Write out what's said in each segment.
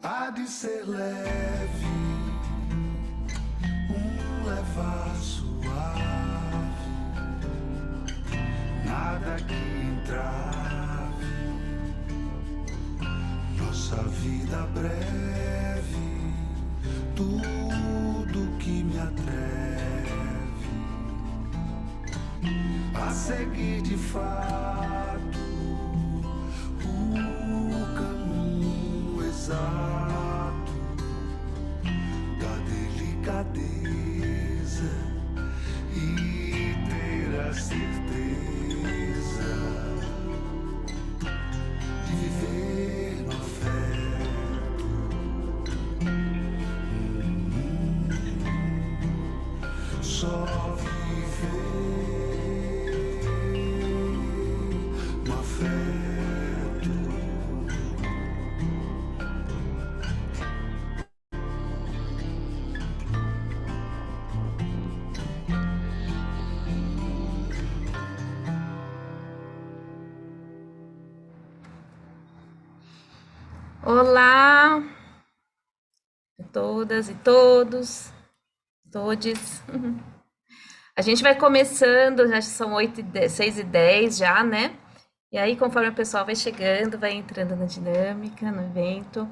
há de ser leve, levar suave, nada que entrave nossa vida breve, tudo que me atreve a seguir de fato o caminho exato da delicadeza e ter a certeza de viver no afeto, só viver no afeto. Olá a todas e todos, todes. A gente vai começando, já são 6h10 já, né? E aí, conforme o pessoal vai chegando, vai entrando na dinâmica, no evento.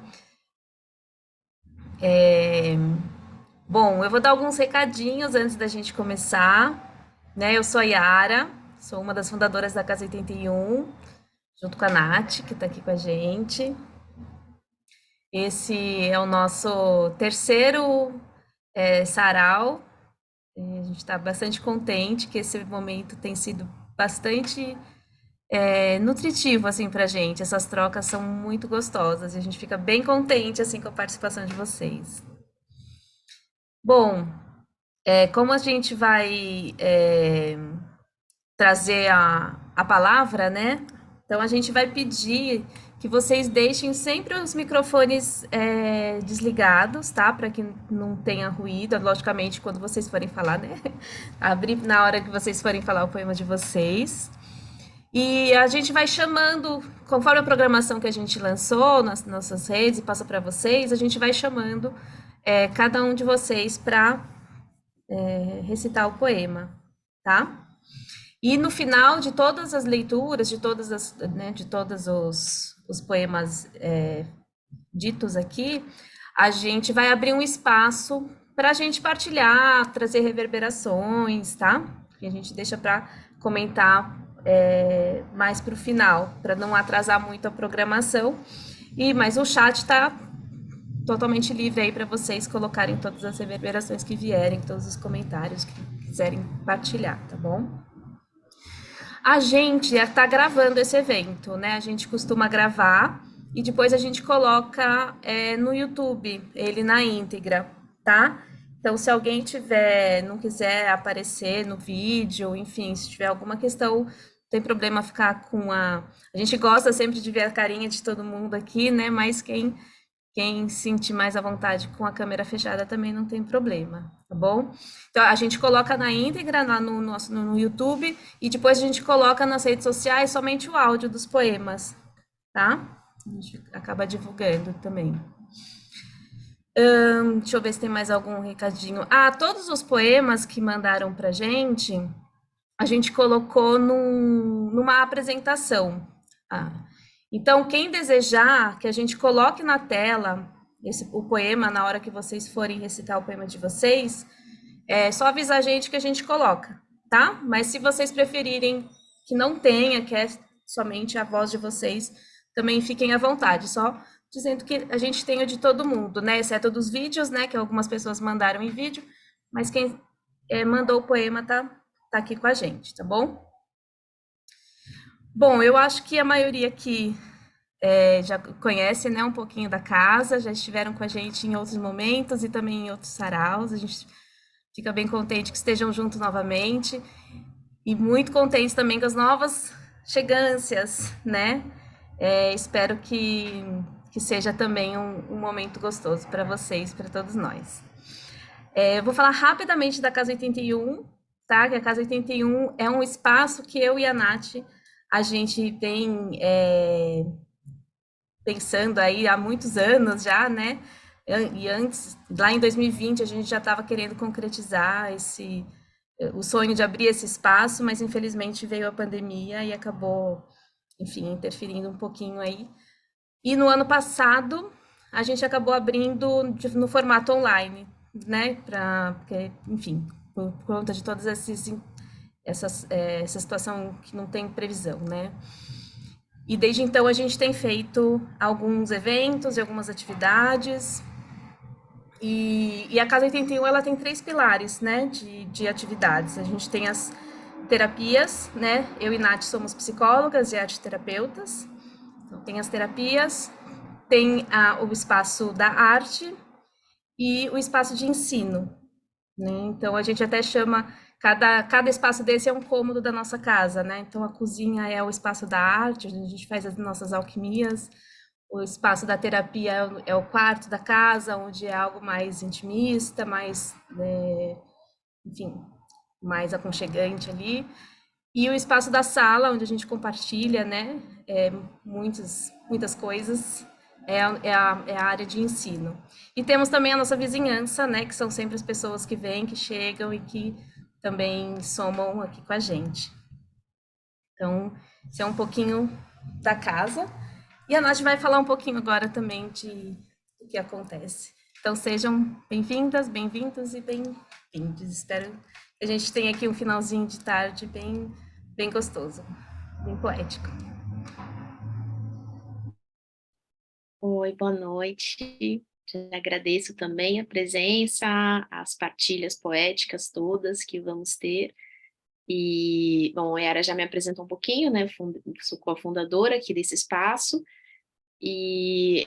Bom, eu vou dar alguns recadinhos antes da gente começar, né? Eu sou a Yara, sou uma das fundadoras da Casa 81, junto com a Nath, que está aqui com a gente. Esse é o nosso terceiro sarau. A gente está bastante contente que esse momento tem sido bastante nutritivo assim para a gente. Essas trocas são muito gostosas e a gente fica bem contente assim com a participação de vocês. Bom, como a gente vai trazer a palavra, né? Então a gente vai pedir que vocês deixem sempre os microfones desligados, tá? Para que não tenha ruído, logicamente, quando vocês forem falar, né? Abrir na hora que vocês forem falar o poema de vocês. E a gente vai chamando, conforme a programação que a gente lançou nas nossas redes e passa para vocês, a gente vai chamando cada um de vocês para recitar o poema, tá? E no final de todas as leituras, de todos os poemas ditos aqui, a gente vai abrir um espaço para a gente partilhar, trazer reverberações, tá? Que a gente deixa para comentar mais para o final, para não atrasar muito a programação. Mas o chat está totalmente livre aí para vocês colocarem todas as reverberações que vierem, todos os comentários que quiserem partilhar, tá bom? A gente está gravando esse evento, né? A gente costuma gravar e depois a gente coloca no YouTube ele na íntegra, tá? Então, se alguém não quiser aparecer no vídeo, enfim, se tiver alguma questão, não tem problema ficar com a. A gente gosta sempre de ver a carinha de todo mundo aqui, né? Mas quem sentir mais à vontade com a câmera fechada também não tem problema, tá bom? Então, a gente coloca na íntegra lá no YouTube e depois a gente coloca nas redes sociais somente o áudio dos poemas, tá? A gente acaba divulgando também. Deixa eu ver se tem mais algum recadinho. Todos os poemas que mandaram pra gente, a gente colocou numa apresentação. Então, quem desejar que a gente coloque na tela o poema na hora que vocês forem recitar o poema de vocês, é só avisar a gente que a gente coloca, tá? Mas se vocês preferirem que não tenha, que é somente a voz de vocês, também fiquem à vontade, só dizendo que a gente tem o de todo mundo, né? Exceto dos vídeos, né? Que algumas pessoas mandaram em vídeo, mas quem mandou o poema tá aqui com a gente, tá bom? Bom, eu acho que a maioria aqui já conhece, né, um pouquinho da casa, já estiveram com a gente em outros momentos e também em outros saraus. A gente fica bem contente que estejam juntos novamente e muito contentes também com as novas chegâncias, né? Espero que seja também um momento gostoso para vocês, para todos nós. Eu vou falar rapidamente da Casa 81, tá? Que a Casa 81 é um espaço que eu e a Nath, a gente tem pensando aí há muitos anos já, né? E antes, lá em 2020, a gente já estava querendo concretizar o sonho de abrir esse espaço, mas infelizmente veio a pandemia e acabou, enfim, interferindo um pouquinho aí. E no ano passado, a gente acabou abrindo no formato online, né? Porque, enfim, por conta de todas essa situação que não tem previsão, né? E desde então a gente tem feito alguns eventos e algumas atividades. E a Casa 81 ela tem três pilares, né, de atividades. A gente tem as terapias, né? Eu e Nath somos psicólogas e arteterapeutas. Então, tem as terapias, tem o espaço da arte e o espaço de ensino, né? Então, a gente até chama, cada espaço desse é um cômodo da nossa casa, né? Então, a cozinha é o espaço da arte, onde a gente faz as nossas alquimias, o espaço da terapia é o quarto da casa, onde é algo mais intimista, mais, enfim, mais aconchegante ali. E o espaço da sala, onde a gente compartilha, né, muitas coisas, é a área de ensino. E temos também a nossa vizinhança, né, que são sempre as pessoas que vêm, que chegam e que também somam aqui com a gente. Então, isso é um pouquinho da casa. E a Nath vai falar um pouquinho agora também do que acontece. Então, sejam bem-vindas, bem-vindos e bem-vindos. Espero que a gente tenha aqui um finalzinho de tarde bem gostoso, bem poético. Oi, boa noite. Já agradeço também a presença, as partilhas poéticas todas que vamos ter. E, bom, a Yara já me apresentou um pouquinho, né? Sou cofundadora aqui desse espaço. E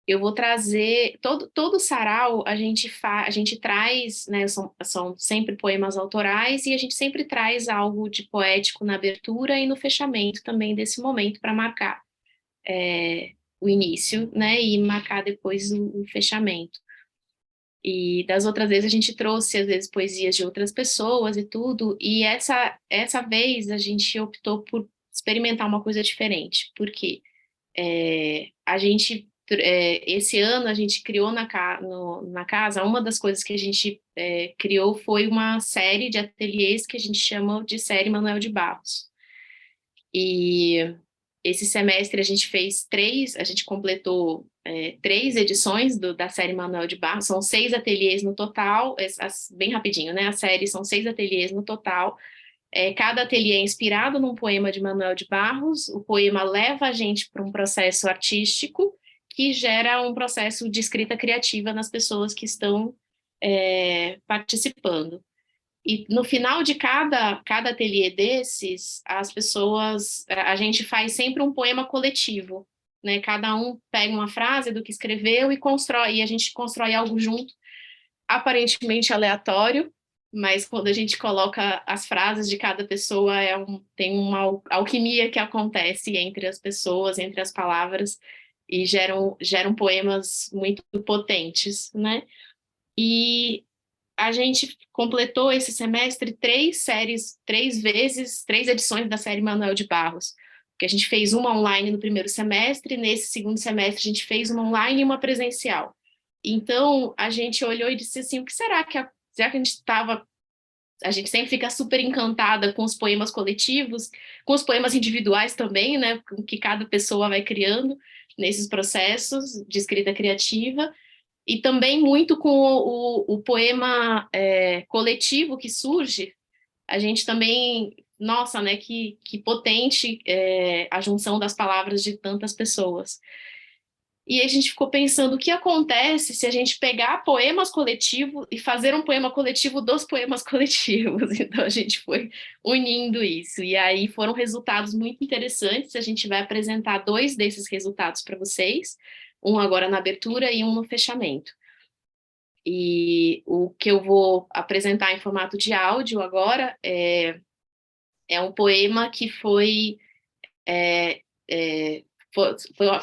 eu vou trazer todo sarau a gente traz, né, são sempre poemas autorais e a gente sempre traz algo de poético na abertura e no fechamento também desse momento para marcar o início, né, e marcar depois o fechamento. E das outras vezes a gente trouxe às vezes poesias de outras pessoas e tudo, e essa vez a gente optou por experimentar uma coisa diferente, porque a gente, esse ano, a gente criou na casa, uma das coisas que a gente criou foi uma série de ateliês que a gente chama de série Manuel de Barros. E esse semestre a gente fez a gente completou três edições da série Manuel de Barros, são 6 ateliês no total, bem rapidinho, né? A série são 6 ateliês no total. Cada ateliê é inspirado num poema de Manuel de Barros, o poema leva a gente para um processo artístico que gera um processo de escrita criativa nas pessoas que estão participando. E no final de cada ateliê desses, a gente faz sempre um poema coletivo, né? Cada um pega uma frase do que escreveu e a gente constrói algo junto, aparentemente aleatório, mas quando a gente coloca as frases de cada pessoa, tem uma alquimia que acontece entre as pessoas, entre as palavras, e geram poemas muito potentes, né? E a gente completou esse semestre 3 edições da série Manuel de Barros, que a gente fez uma online no primeiro semestre, nesse segundo semestre a gente fez uma online e uma presencial. Então, a gente olhou e disse assim, o que será que a gente sempre fica super encantada com os poemas coletivos, com os poemas individuais também, né, que cada pessoa vai criando nesses processos de escrita criativa, e também muito com o poema coletivo que surge, a gente também, nossa, né, que potente a junção das palavras de tantas pessoas. E a gente ficou pensando o que acontece se a gente pegar poemas coletivos e fazer um poema coletivo dos poemas coletivos. Então a gente foi unindo isso. E aí foram resultados muito interessantes. A gente vai apresentar 2 desses resultados para vocês, um agora na abertura e um no fechamento. E o que eu vou apresentar em formato de áudio agora é um poema que é, é,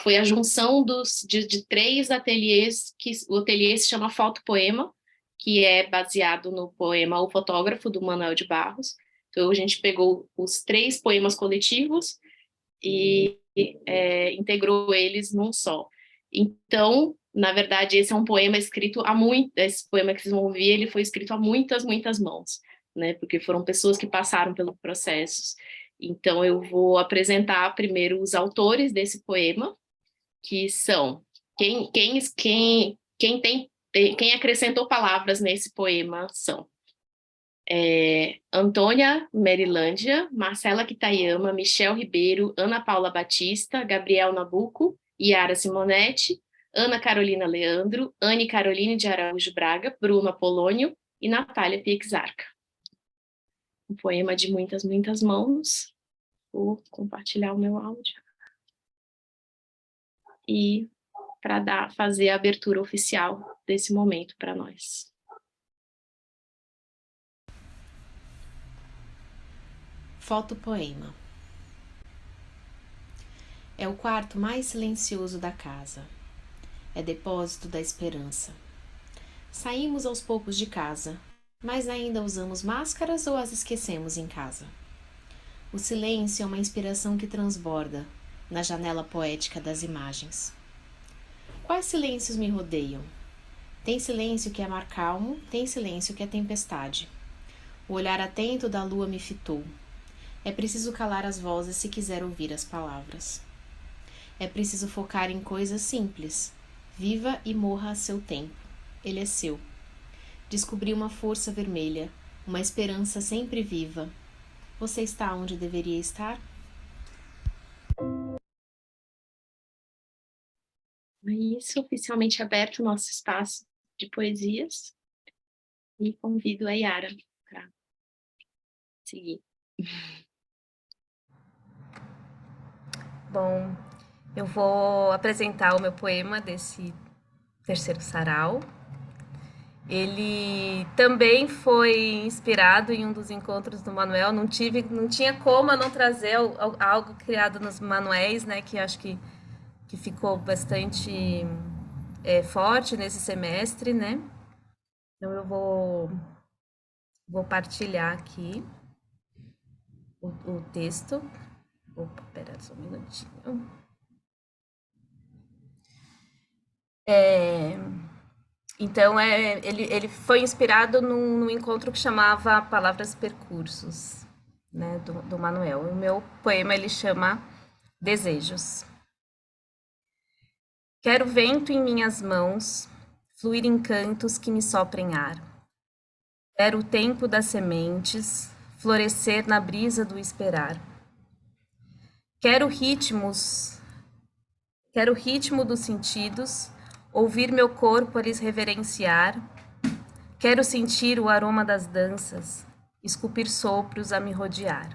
foi a junção de 3 ateliês, que o ateliê se chama Fotopoema, que é baseado no poema O Fotógrafo, do Manuel de Barros. Então, a gente pegou os 3 poemas coletivos e integrou eles num só. Então, na verdade, esse é um poema escrito a muito, esse poema que vocês vão ouvir, ele foi escrito a muitas, muitas mãos, né? Porque foram pessoas que passaram pelos processos. Então, eu vou apresentar primeiro os autores desse poema, que são quem acrescentou palavras nesse poema são Antônia Merilândia, Marcela Kitayama, Michel Ribeiro, Ana Paula Batista, Gabriel Nabuco, Yara Simonetti, Ana Carolina Leandro, Anne Caroline de Araújo Braga, Bruno Apolônio e Natália Piexarca. Um poema de muitas, muitas mãos. Vou compartilhar o meu áudio. E para fazer a abertura oficial desse momento para nós. Fotopoema. É o quarto mais silencioso da casa. É depósito da esperança. Saímos aos poucos de casa, mas ainda usamos máscaras ou as esquecemos em casa? O silêncio é uma inspiração que transborda na janela poética das imagens. Quais silêncios me rodeiam? Tem silêncio que é mar calmo, tem silêncio que é tempestade. O olhar atento da lua me fitou. É preciso calar as vozes se quiser ouvir as palavras. É preciso focar em coisas simples. Viva e morra a seu tempo. Ele é seu. Descobri uma força vermelha, uma esperança sempre viva. Você está onde deveria estar? É isso, oficialmente aberto o nosso espaço de poesias. E convido a Yara para seguir. Bom, eu vou apresentar o meu poema desse terceiro sarau. Ele também foi inspirado em um dos encontros do Manuel. Não tinha como eu não trazer algo criado nos manuéis, né? Que acho que ficou bastante forte nesse semestre, né? Então eu vou partilhar aqui o texto. Opa, pera só um minutinho. Então, ele foi inspirado num encontro que chamava Palavras Percursos, né, do Manuel. O meu poema ele chama Desejos. Quero vento em minhas mãos, fluir em cantos que me soprem ar. Quero o tempo das sementes, florescer na brisa do esperar. Quero o ritmo dos sentidos, ouvir meu corpo a lhes reverenciar. Quero sentir o aroma das danças, esculpir sopros a me rodear.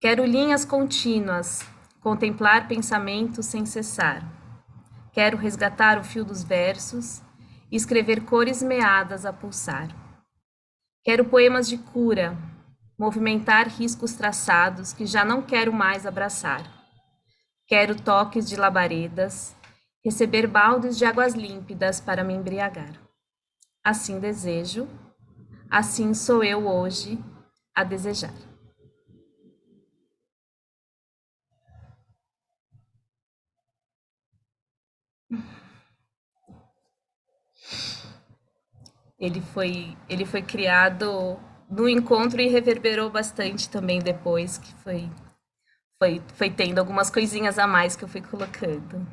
Quero linhas contínuas, contemplar pensamentos sem cessar. Quero resgatar o fio dos versos e escrever cores meadas a pulsar. Quero poemas de cura, movimentar riscos traçados que já não quero mais abraçar. Quero toques de labaredas, receber baldes de águas límpidas para me embriagar. Assim desejo, assim sou eu hoje a desejar. Ele foi criado no encontro e reverberou bastante também depois, que foi tendo algumas coisinhas a mais que eu fui colocando.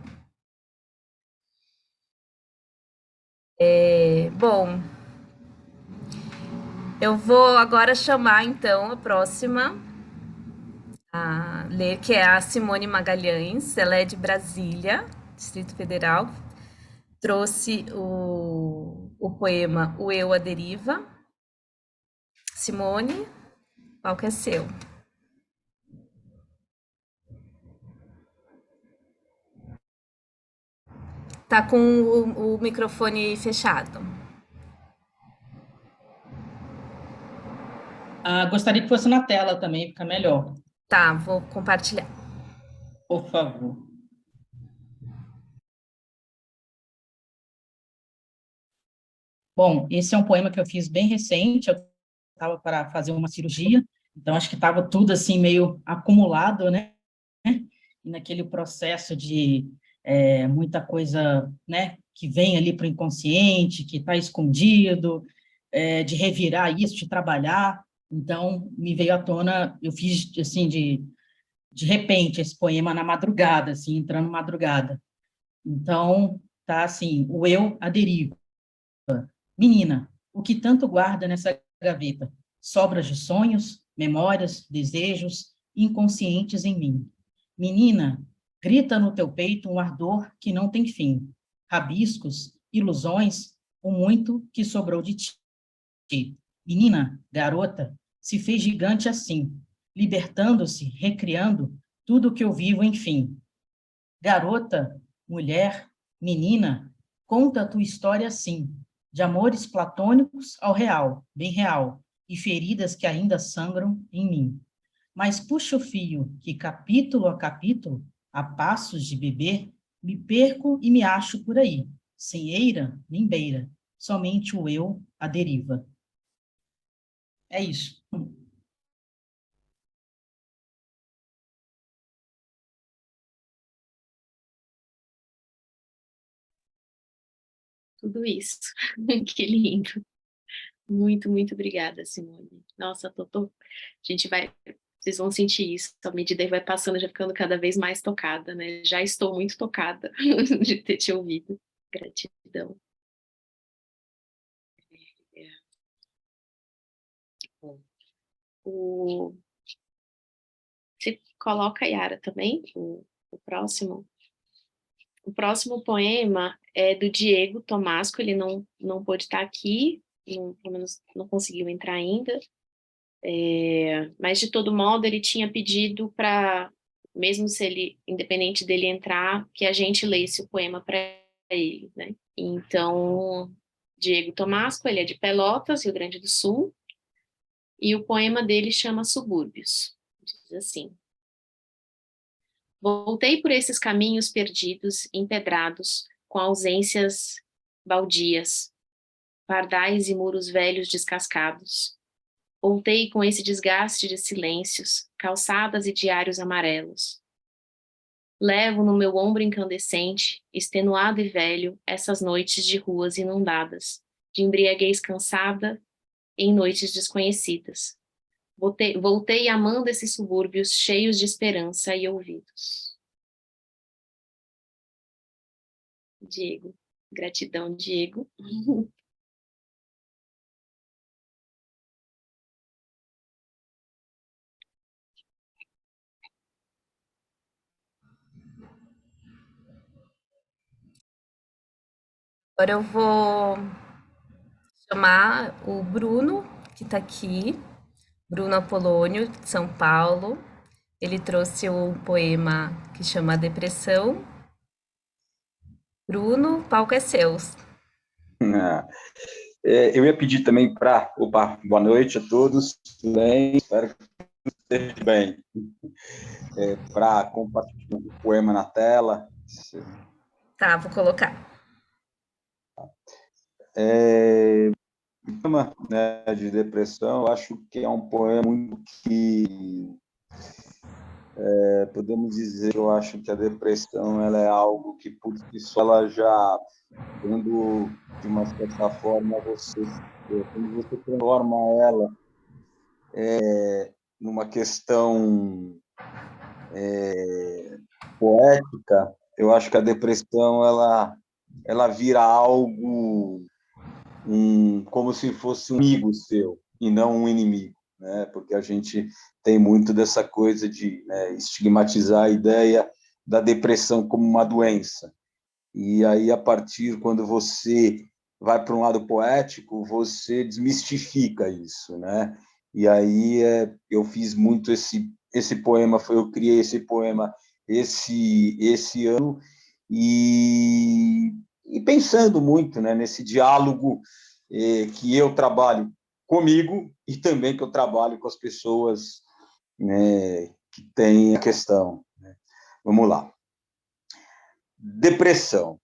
Bom, eu vou agora chamar então a próxima a ler, que é a Simone Magalhães. Ela é de Brasília, Distrito Federal. Trouxe o poema O Eu à Deriva. Simone, o palco é seu. Tá com o microfone fechado. Gostaria que fosse na tela também, fica melhor. Tá, vou compartilhar. Por favor. Bom, esse é um poema que eu fiz bem recente, eu estava para fazer uma cirurgia, então acho que estava tudo assim meio acumulado, né? e naquele processo de muita coisa, né, que vem ali para o inconsciente, que está escondido, de revirar isso, de trabalhar. Então, me veio à tona, eu fiz, assim, de repente, esse poema na madrugada, assim, entrando madrugada. Então, tá assim, o eu à deriva. Menina, o que tanto guarda nessa gaveta? Sobras de sonhos, memórias, desejos inconscientes em mim. Menina, grita no teu peito um ardor que não tem fim. Rabiscos, ilusões, o muito que sobrou de ti. Menina, garota, se fez gigante assim, libertando-se, recriando tudo que eu vivo, enfim. Garota, mulher, menina, conta a tua história assim, de amores platônicos ao real, bem real, e feridas que ainda sangram em mim. Mas puxa o fio, que capítulo a capítulo, a passos de beber, me perco e me acho por aí, sem eira nem beira, somente o eu à deriva. É isso. Tudo isso. Que lindo. Muito, muito obrigada, Simone. Nossa, a gente vai, vocês vão sentir isso, à medida que vai passando, já ficando cada vez mais tocada, né? Já estou muito tocada de ter te ouvido. Gratidão. É. Bom, você coloca, Yara, também, o próximo? O próximo poema é do Diego Tomasco, ele não pôde estar aqui, pelo menos não conseguiu entrar ainda, mas de todo modo ele tinha pedido para, mesmo se ele, independente dele entrar, que a gente lesse o poema para ele, né? Então, Diego Tomasco, ele é de Pelotas, Rio Grande do Sul, e o poema dele chama Subúrbios. Diz assim: voltei por esses caminhos perdidos, empedrados, com ausências baldias, pardais e muros velhos descascados. Voltei com esse desgaste de silêncios, calçadas e diários amarelos. Levo no meu ombro incandescente, extenuado e velho, essas noites de ruas inundadas, de embriaguez cansada em noites desconhecidas. Voltei amando esses subúrbios cheios de esperança e ouvidos. Diego. Gratidão, Diego. Agora eu vou chamar o Bruno, que está aqui, Bruno Apolônio, de São Paulo. Ele trouxe um poema que chama Depressão. Bruno, o palco é seu. Ah, eu ia pedir também para... Opa, boa noite a todos, tudo bem? Espero que esteja bem. Para compartilhar o poema na tela. Tá, vou colocar. O poema, né, de depressão, eu acho que é um poema muito que... podemos dizer, eu acho que a depressão ela é algo que, por si só, ela já, quando, de uma certa forma, quando você transforma ela numa questão poética, eu acho que a depressão ela vira algo como se fosse um amigo seu e não um inimigo, né? Porque a gente tem muito dessa coisa de, né, estigmatizar a ideia da depressão como uma doença. E aí, a partir, quando você vai para um lado poético, você desmistifica isso, né? E aí eu fiz muito esse poema, eu criei esse poema esse ano, e pensando muito, né, nesse diálogo que eu trabalho comigo e também que eu trabalho com as pessoas, né, que têm a questão, né? Vamos lá. Depressão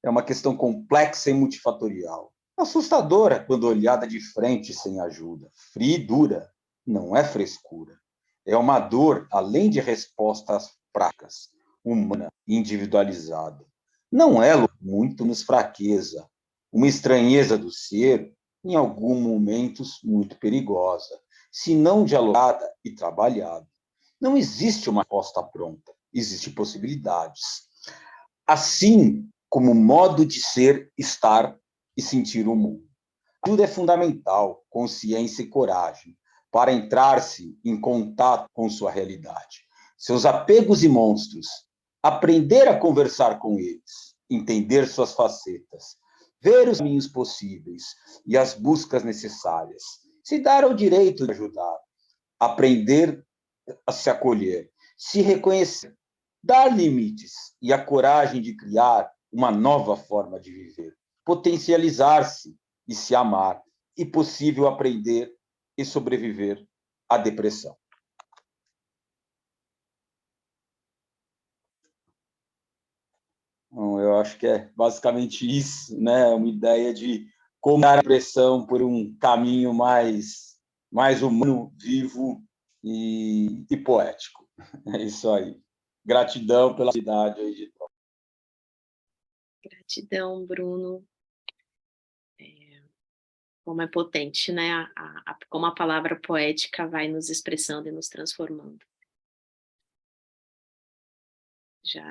é uma questão complexa e multifatorial. Assustadora quando olhada de frente sem ajuda. Fria e dura, não é frescura. É uma dor além de resposta práticas, humana, individualizada. Não é muito nos fraqueza, uma estranheza do ser, em alguns momentos muito perigosa, se não dialogada e trabalhada. Não existe uma resposta pronta, existem possibilidades. Assim como modo de ser, estar e sentir o mundo. Tudo é fundamental, consciência e coragem, para entrar-se em contato com sua realidade, seus apegos e monstros, aprender a conversar com eles, entender suas facetas, ver os caminhos possíveis e as buscas necessárias, se dar ao direito de ajudar, aprender a se acolher, se reconhecer, dar limites e a coragem de criar uma nova forma de viver, potencializar-se e se amar, e possível aprender e sobreviver à depressão. Então, eu acho que é basicamente isso, né? Uma ideia de como dar a depressão por um caminho mais humano, vivo e poético. É isso aí. Gratidão pela oportunidade aí de troca. Gratidão, Bruno. Como é potente, né? Como a palavra poética vai nos expressando e nos transformando.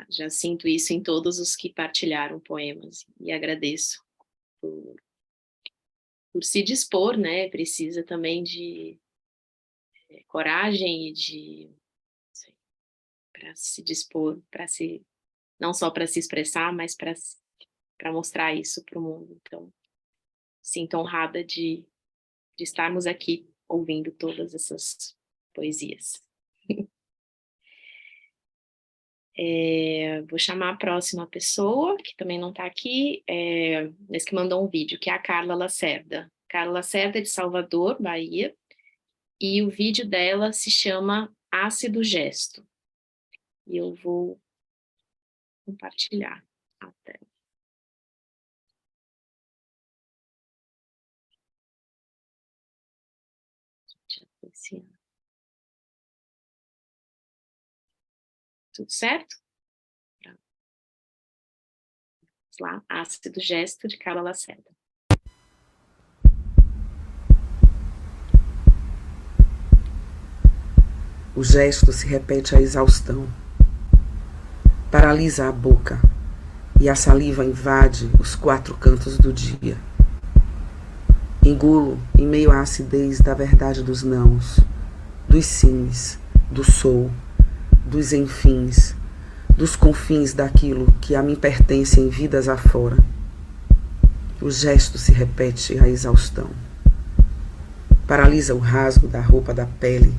Já sinto isso em todos os que partilharam poemas e agradeço por se dispor, né? Precisa também de coragem e para se dispor, não só para se expressar, mas para mostrar isso para o mundo. Então, sinto honrada de estarmos aqui ouvindo todas essas poesias. Vou chamar a próxima pessoa, que também não está aqui, mas que mandou um vídeo, que é a Carla Lacerda. Carla Lacerda é de Salvador, Bahia, e o vídeo dela se chama Ácido Gesto. E eu vou compartilhar a tela. Tudo certo? Vamos lá, Ácido Gesto, de Carla Lacerda. O gesto se repete à exaustão. Paralisa a boca e a saliva invade os 4 cantos do dia. Engulo em meio à acidez da verdade dos nãos, dos sims, do sou, dos enfins, dos confins daquilo que a mim pertence em vidas afora. O gesto se repete à exaustão. Paralisa o rasgo da roupa da pele,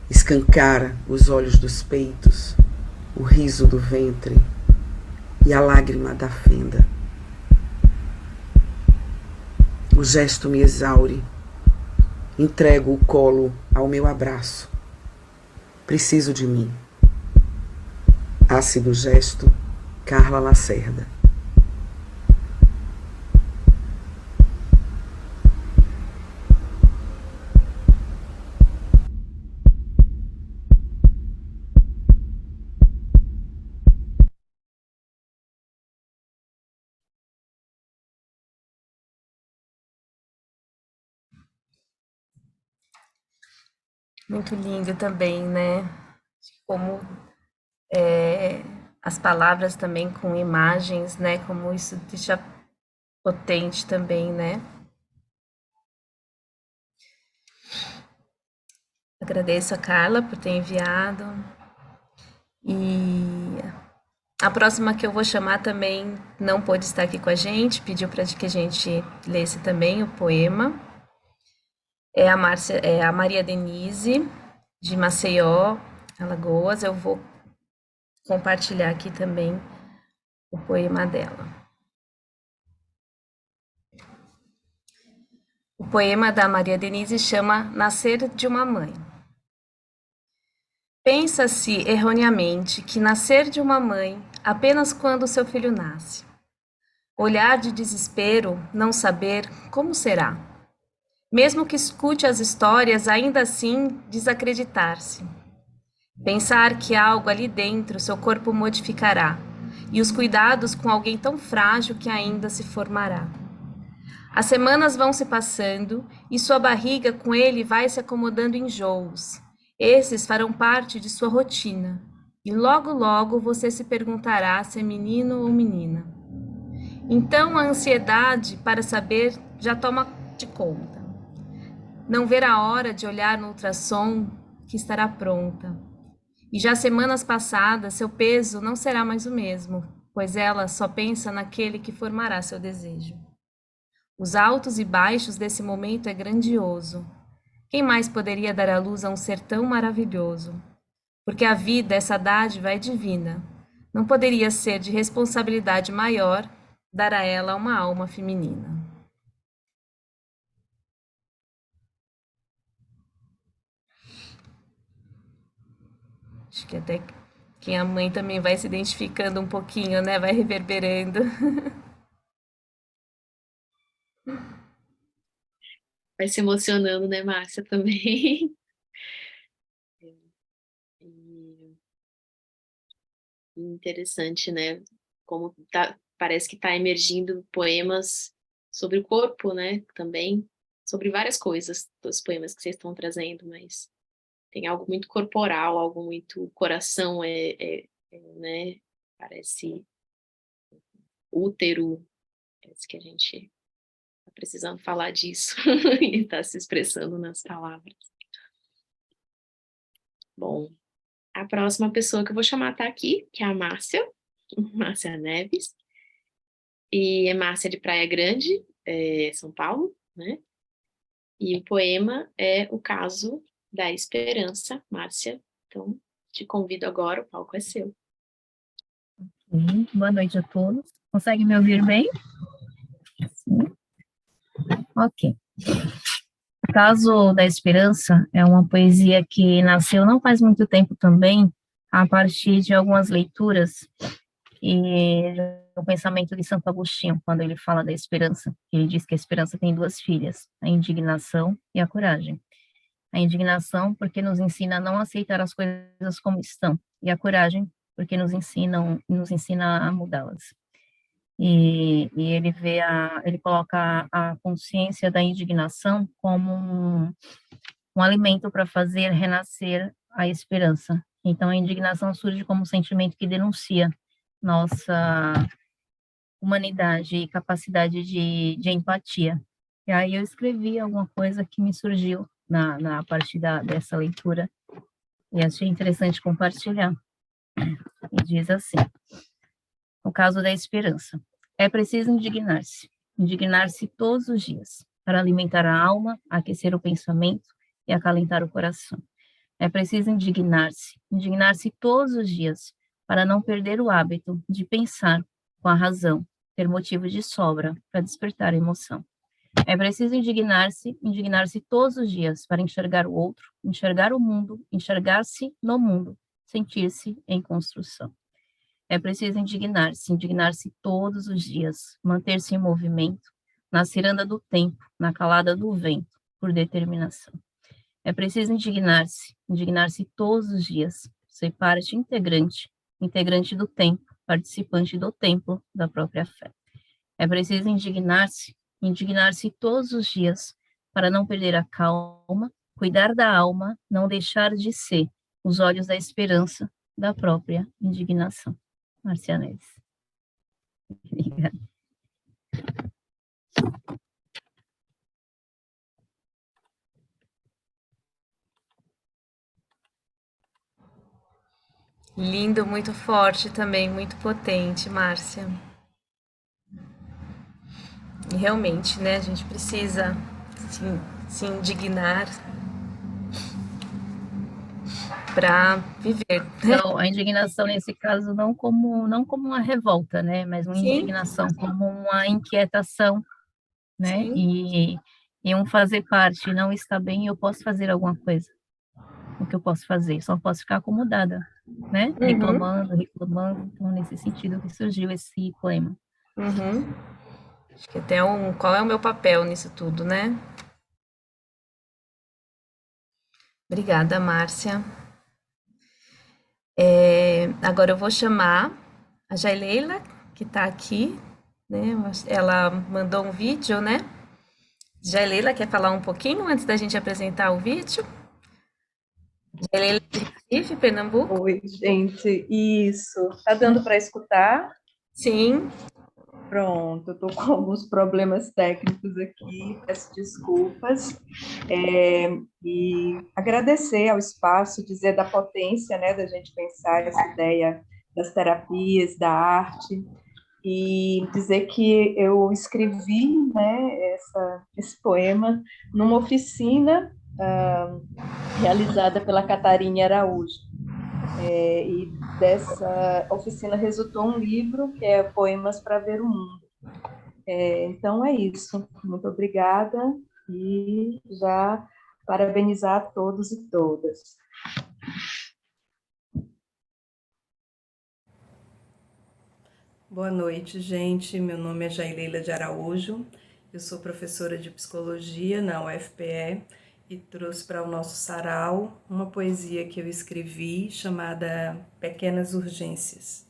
escancara os olhos dos peitos, o riso do ventre e a lágrima da fenda. O gesto me exaure. Entrego o colo ao meu abraço. Preciso de mim. Ácido Gesto, Carla Lacerda. Muito lindo também, né? Como as palavras também com imagens, né? Como isso deixa potente também, né? Agradeço a Carla por ter enviado. E a próxima que eu vou chamar também não pôde estar aqui com a gente, pediu para que a gente lesse também o poema. É a Maria Denise, de Maceió, Alagoas. Eu vou compartilhar aqui também o poema dela. O poema da Maria Denise chama Nascer de uma Mãe. Pensa-se erroneamente que nascer de uma mãe apenas quando seu filho nasce. Olhar de desespero, não saber como será. Mesmo que escute as histórias, ainda assim desacreditar-se. Pensar que algo ali dentro seu corpo modificará, e os cuidados com alguém tão frágil que ainda se formará. As semanas vão se passando e sua barriga com ele vai se acomodando em enjoos. Esses farão parte de sua rotina. E logo, logo você se perguntará se é menino ou menina. Então a ansiedade para saber já toma de conta. Não ver a hora de olhar no ultrassom que estará pronta. E já semanas passadas, seu peso não será mais o mesmo, pois ela só pensa naquele que formará seu desejo. Os altos e baixos desse momento é grandioso. Quem mais poderia dar à luz a um ser tão maravilhoso? Porque a vida, essa dádiva, é divina. Não poderia ser de responsabilidade maior dar a ela uma alma feminina. Acho que até quem a mãe também vai se identificando um pouquinho, né? Vai reverberando. Vai se emocionando, né, Márcia, também. E interessante, né? Como parece que está emergindo poemas sobre o corpo, né? Também, sobre várias coisas dos poemas que vocês estão trazendo, mas tem algo muito corporal, algo muito coração, né? Parece útero, parece que a gente está precisando falar disso e está se expressando nas palavras. Bom, a próxima pessoa que eu vou chamar está aqui, que é a Márcia, Márcia Neves, e é Márcia de Praia Grande, São Paulo, né? E o poema é O Caso da Esperança, Márcia. Então, te convido agora, o palco é seu. Boa noite a todos. Consegue me ouvir bem? Sim. Ok. O Caso da Esperança é uma poesia que nasceu não faz muito tempo também, a partir de algumas leituras e do pensamento de Santo Agostinho, quando ele fala da esperança. Ele diz que a esperança tem duas filhas, a indignação e a coragem. A indignação porque nos ensina a não aceitar as coisas como estão, e a coragem porque nos ensina a mudá-las. E ele coloca a consciência da indignação como um alimento para fazer renascer a esperança. Então, a indignação surge como um sentimento que denuncia nossa humanidade e capacidade de empatia. E aí eu escrevi alguma coisa que me surgiu na partir dessa leitura e achei interessante compartilhar. E diz assim: o caso da esperança. É preciso indignar-se todos os dias, para alimentar a alma, aquecer o pensamento e acalentar o coração. É preciso indignar-se todos os dias, para não perder o hábito de pensar com a razão, ter motivo de sobra para despertar a emoção. É preciso indignar-se todos os dias para enxergar o outro, enxergar o mundo, enxergar-se no mundo, sentir-se em construção. É preciso indignar-se todos os dias, manter-se em movimento, na ciranda do tempo, na calada do vento, por determinação. É preciso indignar-se todos os dias, ser parte integrante do tempo, participante do templo da própria fé. É preciso indignar-se todos os dias, para não perder a calma, cuidar da alma, não deixar de ser os olhos da esperança, da própria indignação. Márcia Neves. Obrigada. Lindo, muito forte também, muito potente, Márcia. E realmente, né, a gente precisa se indignar para viver. Então, a indignação nesse caso não como uma revolta, né, mas uma Sim. indignação como uma inquietação, né, Sim. e um fazer parte, não está bem, eu posso fazer alguma coisa. O que eu posso fazer? Só posso ficar acomodada, né, reclamando, então nesse sentido que surgiu esse poema. Uhum. Acho que até qual é o meu papel nisso tudo, né? Obrigada, Márcia. Agora eu vou chamar a Jaileila, que está aqui, né? Ela mandou um vídeo, né? Jaileila, quer falar um pouquinho antes da gente apresentar o vídeo? Jaileila de Recife, Pernambuco? Oi, gente, isso. Tá dando para escutar? Sim. Pronto, eu tô com alguns problemas técnicos aqui, peço desculpas. E agradecer ao espaço, dizer da potência, né, da gente pensar essa ideia das terapias, da arte, e dizer que eu escrevi, né, esse poema numa oficina realizada pela Catarina Araújo. E dessa oficina resultou um livro que é Poemas para Ver o Mundo. Então é isso. Muito obrigada e já parabenizar a todos e todas. Boa noite, gente. Meu nome é Jaileila de Araújo. Eu sou professora de psicologia na UFPE e trouxe para o nosso sarau uma poesia que eu escrevi chamada Pequenas Urgências.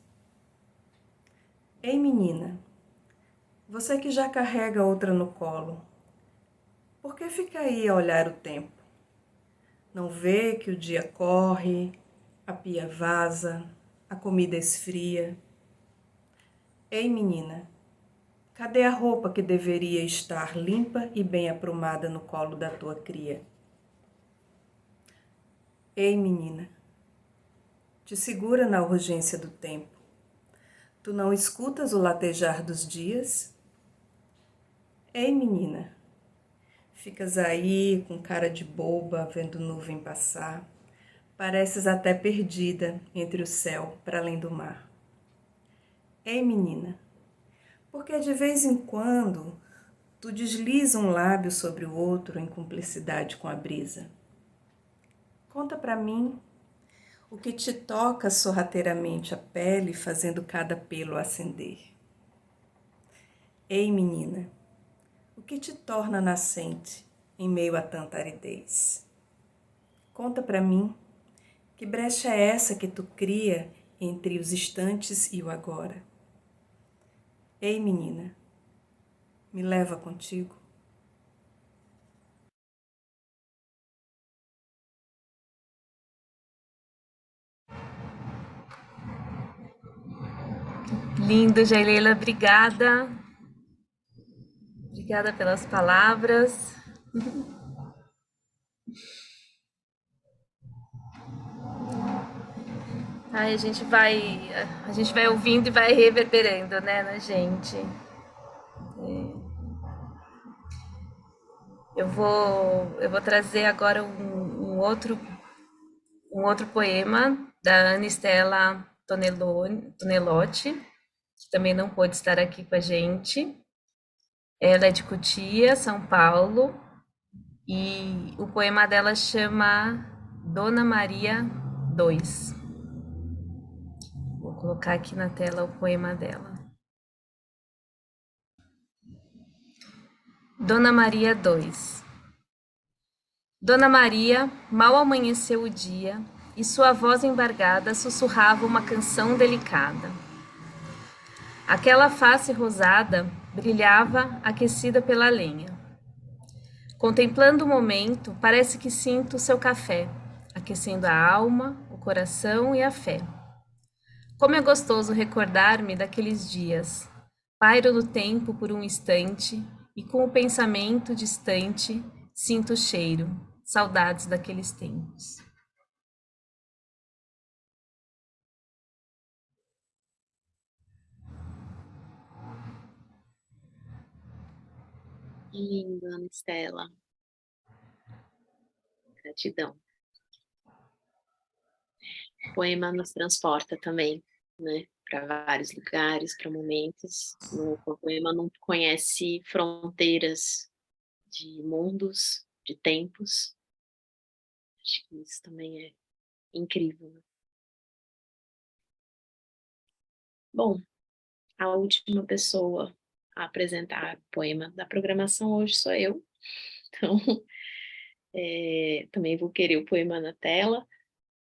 Ei, menina, você que já carrega outra no colo, por que fica aí a olhar o tempo? Não vê que o dia corre, a pia vaza, a comida esfria? Ei, menina, cadê a roupa que deveria estar limpa e bem aprumada no colo da tua cria? Ei, menina, te segura na urgência do tempo. Tu não escutas o latejar dos dias? Ei, menina, ficas aí com cara de boba vendo nuvem passar. Pareces até perdida entre o céu para além do mar. Ei, menina, porque de vez em quando tu desliza um lábio sobre o outro em cumplicidade com a brisa. Conta pra mim o que te toca sorrateiramente a pele, fazendo cada pelo acender. Ei, menina, o que te torna nascente em meio a tanta aridez? Conta pra mim que brecha é essa que tu cria entre os instantes e o agora. Ei, menina, me leva contigo. Lindo, Jaileila, obrigada. Obrigada pelas palavras. Ai, a gente vai ouvindo e vai reverberando, né, na gente. Eu vou trazer agora um outro poema da Ana Estela Tonelotti, que também não pôde estar aqui com a gente. Ela é de Cotia, São Paulo, e o poema dela chama Dona Maria 2. Vou colocar aqui na tela o poema dela. Dona Maria 2. Dona Maria, mal amanheceu o dia, e sua voz embargada sussurrava uma canção delicada. Aquela face rosada brilhava, aquecida pela lenha. Contemplando o momento, parece que sinto seu café, aquecendo a alma, o coração e a fé. Como é gostoso recordar-me daqueles dias. Pairo no tempo por um instante e com o pensamento distante sinto o cheiro, saudades daqueles tempos. Que lindo, Ana Estela. Gratidão. O poema nos transporta também, né? Para vários lugares, para momentos. O poema não conhece fronteiras de mundos, de tempos. Acho que isso também é incrível. Né? Bom, a última pessoa a apresentar o poema da programação hoje sou eu. Então, também vou querer o poema na tela.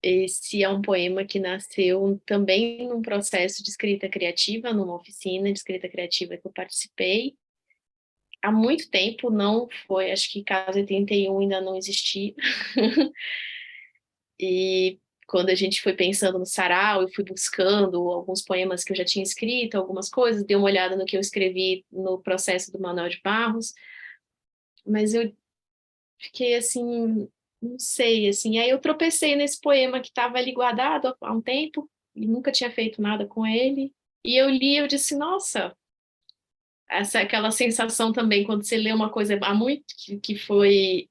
esse é um poema que nasceu também num processo de escrita criativa, numa oficina de escrita criativa que eu participei. Há muito tempo, não foi, acho que Casa 81 ainda não existia. E quando a gente foi pensando no sarau, eu fui buscando alguns poemas que eu já tinha escrito, algumas coisas, dei uma olhada no que eu escrevi no processo do Manuel de Barros, mas eu fiquei assim, não sei, assim, aí eu tropecei nesse poema que estava ali guardado há um tempo, e nunca tinha feito nada com ele, e eu li, eu disse, nossa, essa é aquela sensação também, quando você lê uma coisa há muito, que foi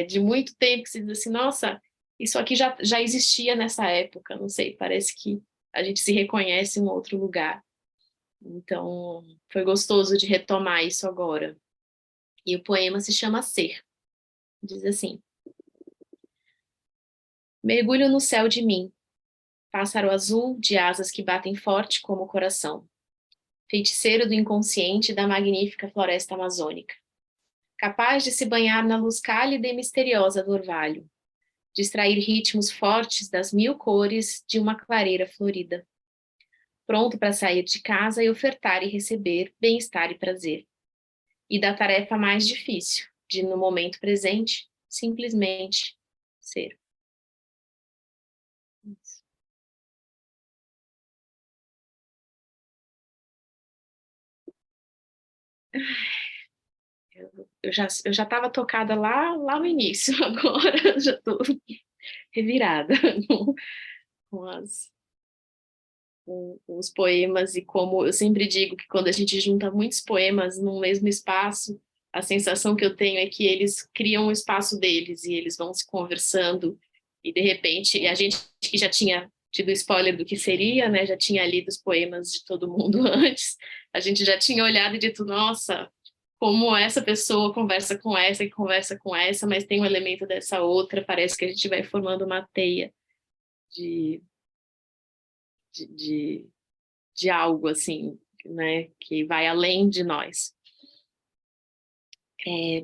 de muito tempo, que você diz assim, nossa, isso aqui já existia nessa época, não sei, parece que a gente se reconhece em um outro lugar. Então, foi gostoso de retomar isso agora. E o poema se chama Ser. Diz assim: mergulho no céu de mim, pássaro azul de asas que batem forte como o coração, feiticeiro do inconsciente da magnífica floresta amazônica, capaz de se banhar na luz cálida e misteriosa do orvalho, de extrair ritmos fortes das 1000 cores de uma clareira florida, pronto para sair de casa e ofertar e receber bem-estar e prazer, e da tarefa mais difícil, de no momento presente, simplesmente ser. Eu já estava tocada lá no início, agora já estou revirada com, com os poemas, e como eu sempre digo que quando a gente junta muitos poemas num mesmo espaço, a sensação que eu tenho é que eles criam um espaço deles e eles vão se conversando, e de repente, a gente que já tinha tido spoiler do que seria, né, já tinha lido os poemas de todo mundo antes, a gente já tinha olhado e dito, nossa, como essa pessoa conversa com essa e conversa com essa, mas tem um elemento dessa outra, parece que a gente vai formando uma teia de, de, de, de algo assim, né, que vai além de nós.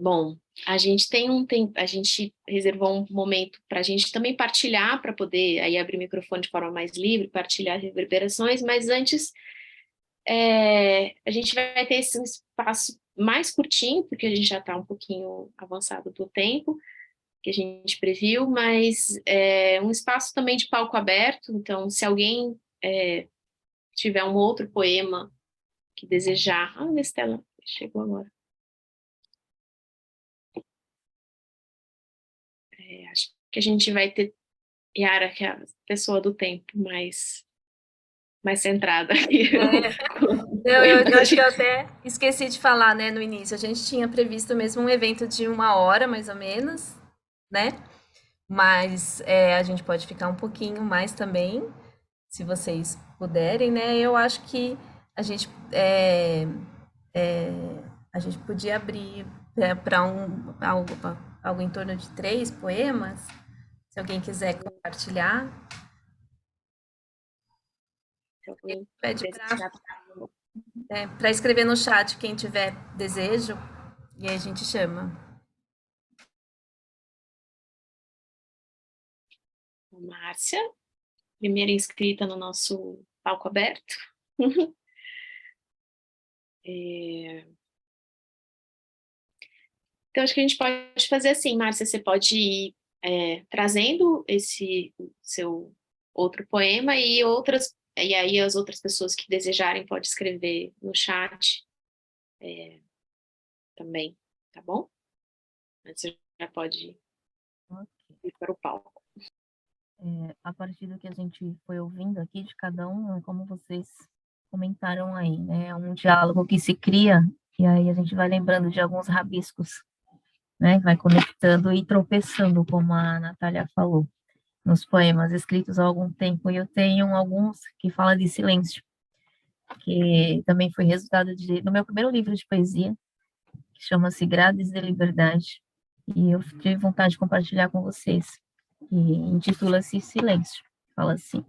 Bom, a gente tem um tempo, a gente reservou um momento para a gente também partilhar, para poder aí abrir o microfone de forma mais livre, partilhar reverberações, mas antes a gente vai ter esse espaço mais curtinho, porque a gente já está um pouquinho avançado do tempo que a gente previu, mas um espaço também de palco aberto, então se alguém tiver um outro poema que desejar... Ah, a Estela chegou agora. Acho que a gente vai ter Yara, que é a pessoa do tempo mais centrada. Eu acho que eu até esqueci de falar, né, no início. A gente tinha previsto mesmo um evento de 1 hora, mais ou menos, né? Mas a gente pode ficar um pouquinho mais também, se vocês puderem, né? Eu acho que a gente, a gente podia abrir para algo em torno de 3 poemas, se alguém quiser compartilhar. Pede para escrever no chat quem tiver desejo, e aí a gente chama. Márcia, primeira inscrita no nosso palco aberto. Então, acho que a gente pode fazer assim, Márcia, você pode ir trazendo esse seu outro poema e aí as outras pessoas que desejarem podem escrever no chat também, tá bom? Mas você já pode ir para o palco. A partir do que a gente foi ouvindo aqui de cada um, como vocês comentaram aí, né? É um diálogo que se cria, e aí a gente vai lembrando de alguns rabiscos, né? Vai conectando e tropeçando, como a Natália falou, nos poemas escritos há algum tempo. E eu tenho alguns que falam de silêncio, que também foi resultado do meu primeiro livro de poesia, que chama-se Grades de Liberdade, e eu tive vontade de compartilhar com vocês. E intitula-se Silêncio. Fala assim: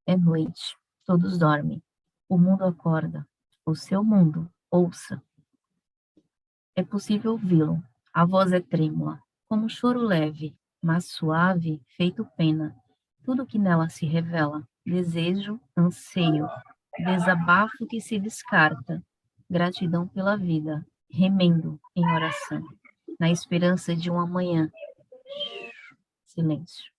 é noite, todos dormem, o mundo acorda, o seu mundo, ouça. É possível ouvi-lo, a voz é trêmula, como um choro leve, mas suave, feito pena. Tudo que nela se revela, desejo, anseio, desabafo que se descarta, gratidão pela vida, remendo em oração, na esperança de um amanhã. Silêncio.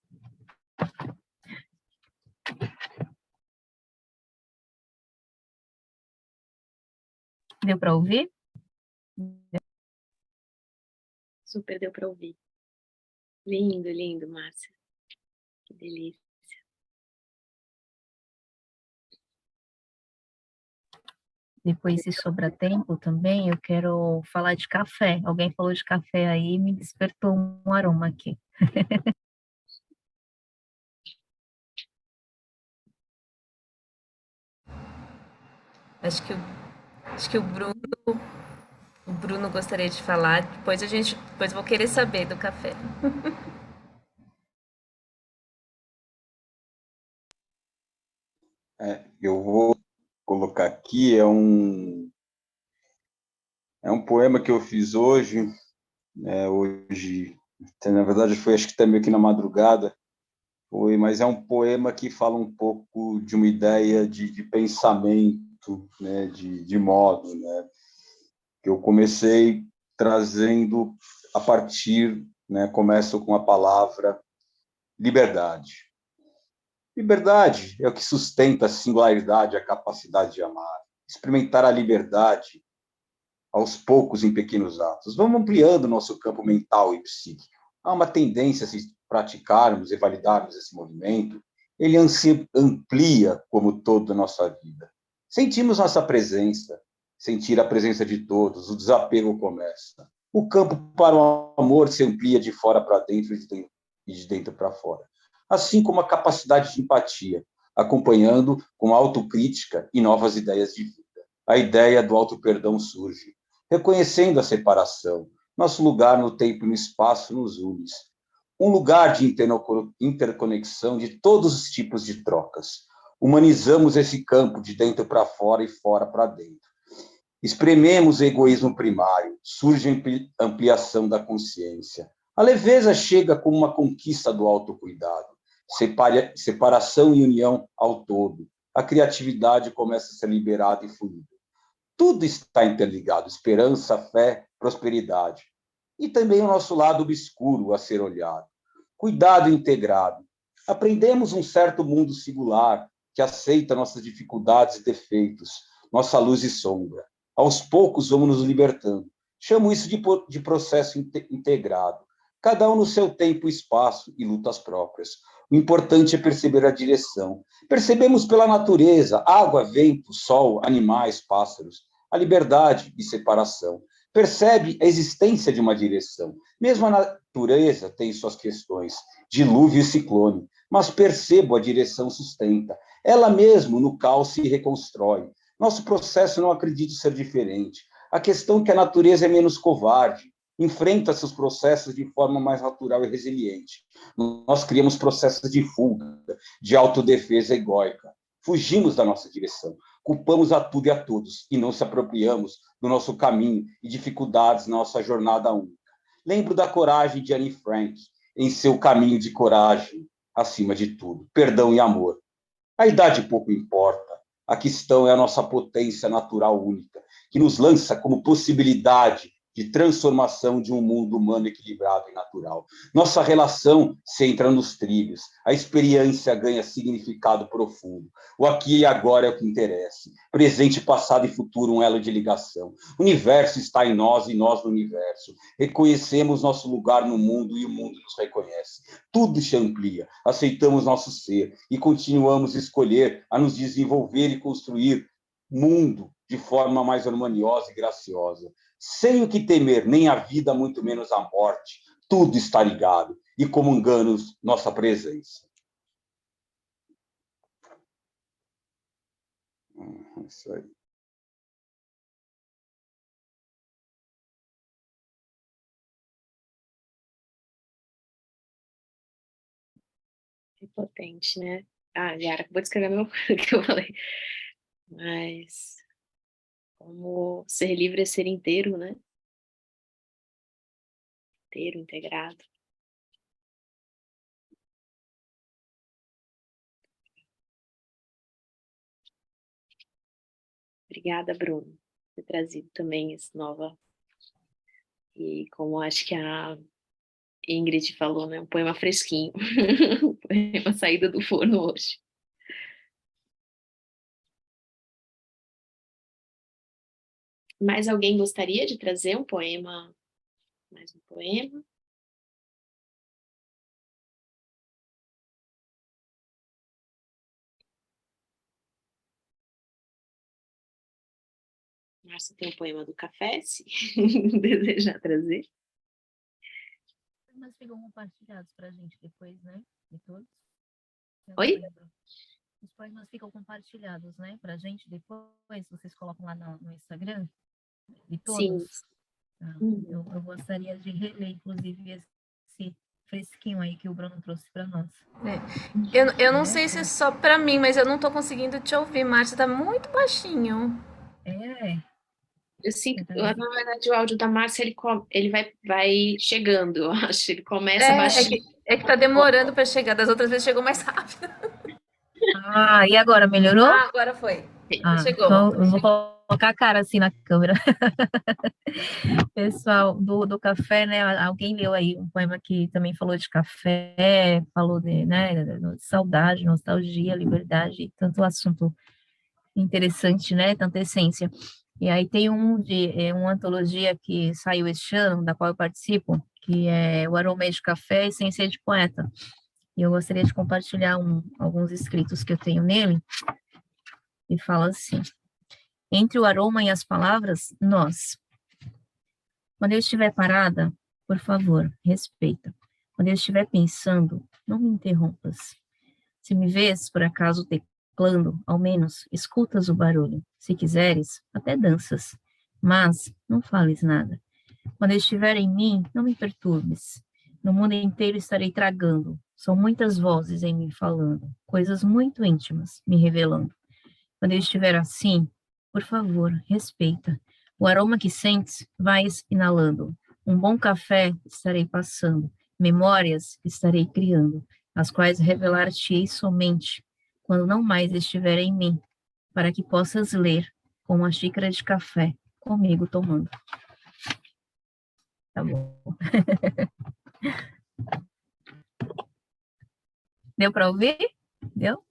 Deu para ouvir? Super deu para ouvir. Lindo, lindo, Márcia. Que delícia. Depois, se sobrar tempo também, eu quero falar de café. Alguém falou de café aí, me despertou um aroma aqui. Acho que o Bruno gostaria de falar. Depois eu vou querer saber do café. Eu vou colocar aqui, é um poema que eu fiz hoje, hoje, na verdade foi acho que também aqui na madrugada, mas é um poema que fala um pouco de uma ideia de pensamento, né, de modo, né, que eu comecei trazendo a partir, né, começo com a palavra liberdade. Liberdade é o que sustenta a singularidade, a capacidade de amar. Experimentar a liberdade aos poucos em pequenos atos. Vamos ampliando nosso campo mental e psíquico. Há uma tendência, se praticarmos e validarmos esse movimento, ele amplia como toda a nossa vida. Sentimos nossa presença, sentir a presença de todos, o desapego começa. O campo para o amor se amplia de fora para dentro e de dentro para fora. Assim como a capacidade de empatia, acompanhando com autocrítica e novas ideias de vida. A ideia do auto-perdão surge, reconhecendo a separação. Nosso lugar no tempo e no espaço nos une. Um lugar de interconexão de todos os tipos de trocas. Humanizamos esse campo de dentro para fora e fora para dentro. Esprememos o egoísmo primário, surge a ampliação da consciência. A leveza chega como uma conquista do autocuidado, separação e união ao todo. A criatividade começa a ser liberada e fluida. Tudo está interligado, esperança, fé, prosperidade. E também o nosso lado obscuro a ser olhado. Cuidado integrado. Aprendemos um certo mundo singular que aceita nossas dificuldades e defeitos, nossa luz e sombra. Aos poucos vamos nos libertando. Chamo isso de processo integrado. Cada um no seu tempo e espaço e lutas próprias. O importante é perceber a direção. Percebemos pela natureza, água, vento, sol, animais, pássaros, a liberdade e separação. Percebe a existência de uma direção. Mesmo a natureza tem suas questões, dilúvio e ciclone, mas percebo a direção sustenta. Ela mesmo no caos se reconstrói. Nosso processo não acredito ser diferente. A questão é que a natureza é menos covarde, enfrenta seus processos de forma mais natural e resiliente. Nós criamos processos de fuga, de autodefesa egóica. Fugimos da nossa direção, culpamos a tudo e a todos, e não se apropriamos do nosso caminho e dificuldades na nossa jornada única. Lembro da coragem de Anne Frank, em seu caminho de coragem, acima de tudo, perdão e amor. A idade pouco importa, a questão é a nossa potência natural única, que nos lança como possibilidade de transformação de um mundo humano equilibrado e natural. Nossa relação se entra nos trilhos, a experiência ganha significado profundo. O aqui e agora é o que interessa. Presente, passado e futuro, um elo de ligação. O universo está em nós e nós no universo. Reconhecemos nosso lugar no mundo e o mundo nos reconhece. Tudo se amplia, aceitamos nosso ser e continuamos a escolher a nos desenvolver e construir mundo de forma mais harmoniosa e graciosa. Sem o que temer, nem a vida, muito menos a morte. Tudo está ligado e comungamos nossa presença. Isso aí. É potente, né? Ah, Yara, acabou de escrever a mesma coisa que eu falei. Mas como ser livre é ser inteiro, né? Inteiro, integrado. Obrigada, Bruno, por ter trazido também esse nova. E como acho que a Ingrid falou, né? Um poema fresquinho. Um poema saída do forno hoje. Mais alguém gostaria de trazer um poema? Mais um poema? Márcia tem um poema do café, se desejar trazer. Mas ficam compartilhados para a gente depois, né? De todos. Oi? Os poemas ficam compartilhados, né? Para a gente depois. Vocês colocam lá no Instagram de Sim. todos. Tá? Eu gostaria de reler, inclusive, esse fresquinho aí que o Bruno trouxe para nós. Eu não sei se é só para mim, mas eu não estou conseguindo te ouvir, Márcia. Tá muito baixinho. Eu sinto, na verdade, o áudio da Márcia, ele vai chegando, eu acho. Ele começa baixinho. É que tá demorando para chegar. Das outras vezes chegou mais rápido. Ah, e agora? Melhorou? Ah, agora foi. Chegou. Então eu vou colocar a cara assim na câmera. Pessoal do café, né? Alguém leu aí um poema que também falou de café, falou de, né, de saudade, nostalgia, liberdade, tanto assunto interessante, né? Tanta essência. E aí tem uma antologia que saiu este ano, da qual eu participo, que é O Aroma de Café, Essência de Poeta. E eu gostaria de compartilhar alguns escritos que eu tenho nele, e fala assim: entre o aroma e as palavras, nós. Quando eu estiver parada, por favor, respeita. Quando eu estiver pensando, não me interrompas. Se me vês, por acaso, teclando, ao menos, escutas o barulho. Se quiseres, até danças. Mas não fales nada. Quando eu estiver em mim, não me perturbes. No mundo inteiro estarei tragando. São muitas vozes em mim falando, coisas muito íntimas me revelando. Quando eu estiver assim, por favor, respeita. O aroma que sentes, vais inalando. Um bom café estarei passando. Memórias estarei criando, as quais revelar-te-ei somente quando não mais estiver em mim, para que possas ler com uma xícara de café comigo tomando. Tá bom. Deu para ouvir? Deu?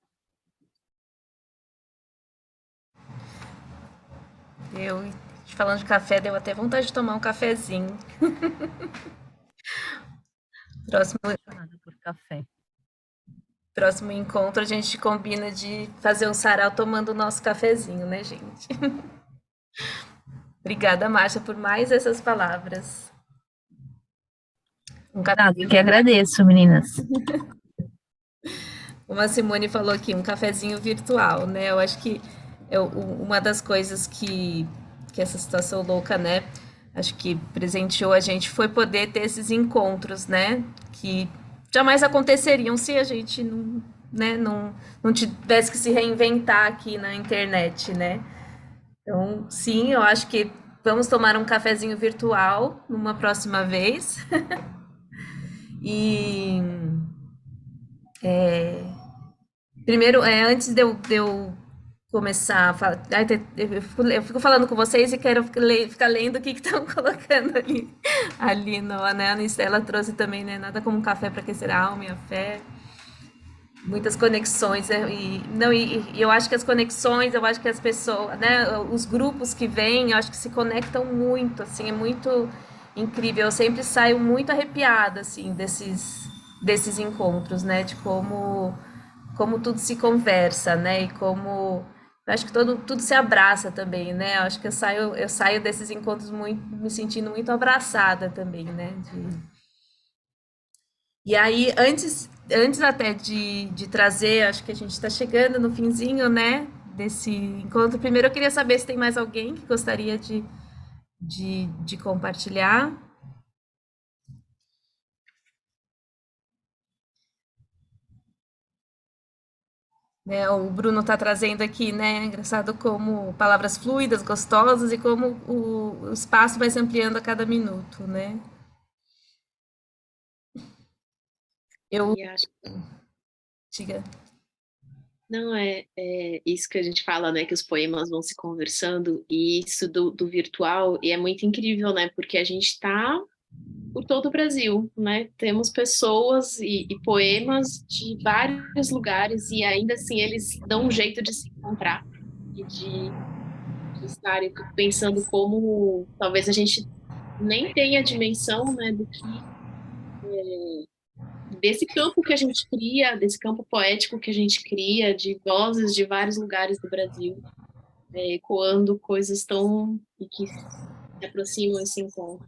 Falando de café, deu até vontade de tomar um cafezinho. Por café. Próximo encontro, a gente combina de fazer um sarau tomando o nosso cafezinho, né, gente? Obrigada, Márcia, por mais essas palavras. Eu que agradeço, meninas. Como a Simone falou aqui, um cafezinho virtual, né? Eu acho que uma das coisas que essa situação louca, né? Acho que presenteou a gente foi poder ter esses encontros, né? Que jamais aconteceriam se a gente não tivesse que se reinventar aqui na internet, né? Então, sim, eu acho que vamos tomar um cafezinho virtual numa próxima vez. E primeiro, antes de eu começar a falar, eu fico falando com vocês e quero ficar lendo o que estão colocando ali né? A Anistela trouxe também, né? Nada como um café para aquecer a alma e a fé. Muitas conexões, né? E eu acho que as conexões, eu acho que as pessoas, né? Os grupos que vêm, eu acho que se conectam muito, assim, é muito incrível. Eu sempre saio muito arrepiada, assim, desses encontros, né? De como tudo se conversa, né? E como eu acho que tudo se abraça também, né? Eu acho que eu saio desses encontros me sentindo muito abraçada também, né? E aí, antes até de trazer, acho que a gente está chegando no finzinho, né? Desse encontro. Primeiro, eu queria saber se tem mais alguém que gostaria de compartilhar. Né, o Bruno está trazendo aqui, né? Engraçado como palavras fluidas, gostosas e como o espaço vai se ampliando a cada minuto, né? E acho Diga. Não, é isso que a gente fala, né? Que os poemas vão se conversando, e isso do virtual, e é muito incrível, né? Porque a gente está por todo o Brasil, né? Temos pessoas e poemas de vários lugares, e ainda assim eles dão um jeito de se encontrar e de estar. Eu fico pensando como talvez a gente nem tenha dimensão, né, do que desse campo que a gente cria, desse campo poético que a gente cria, de vozes de vários lugares do Brasil, ecoando coisas tão e que se aproximam e se encontram.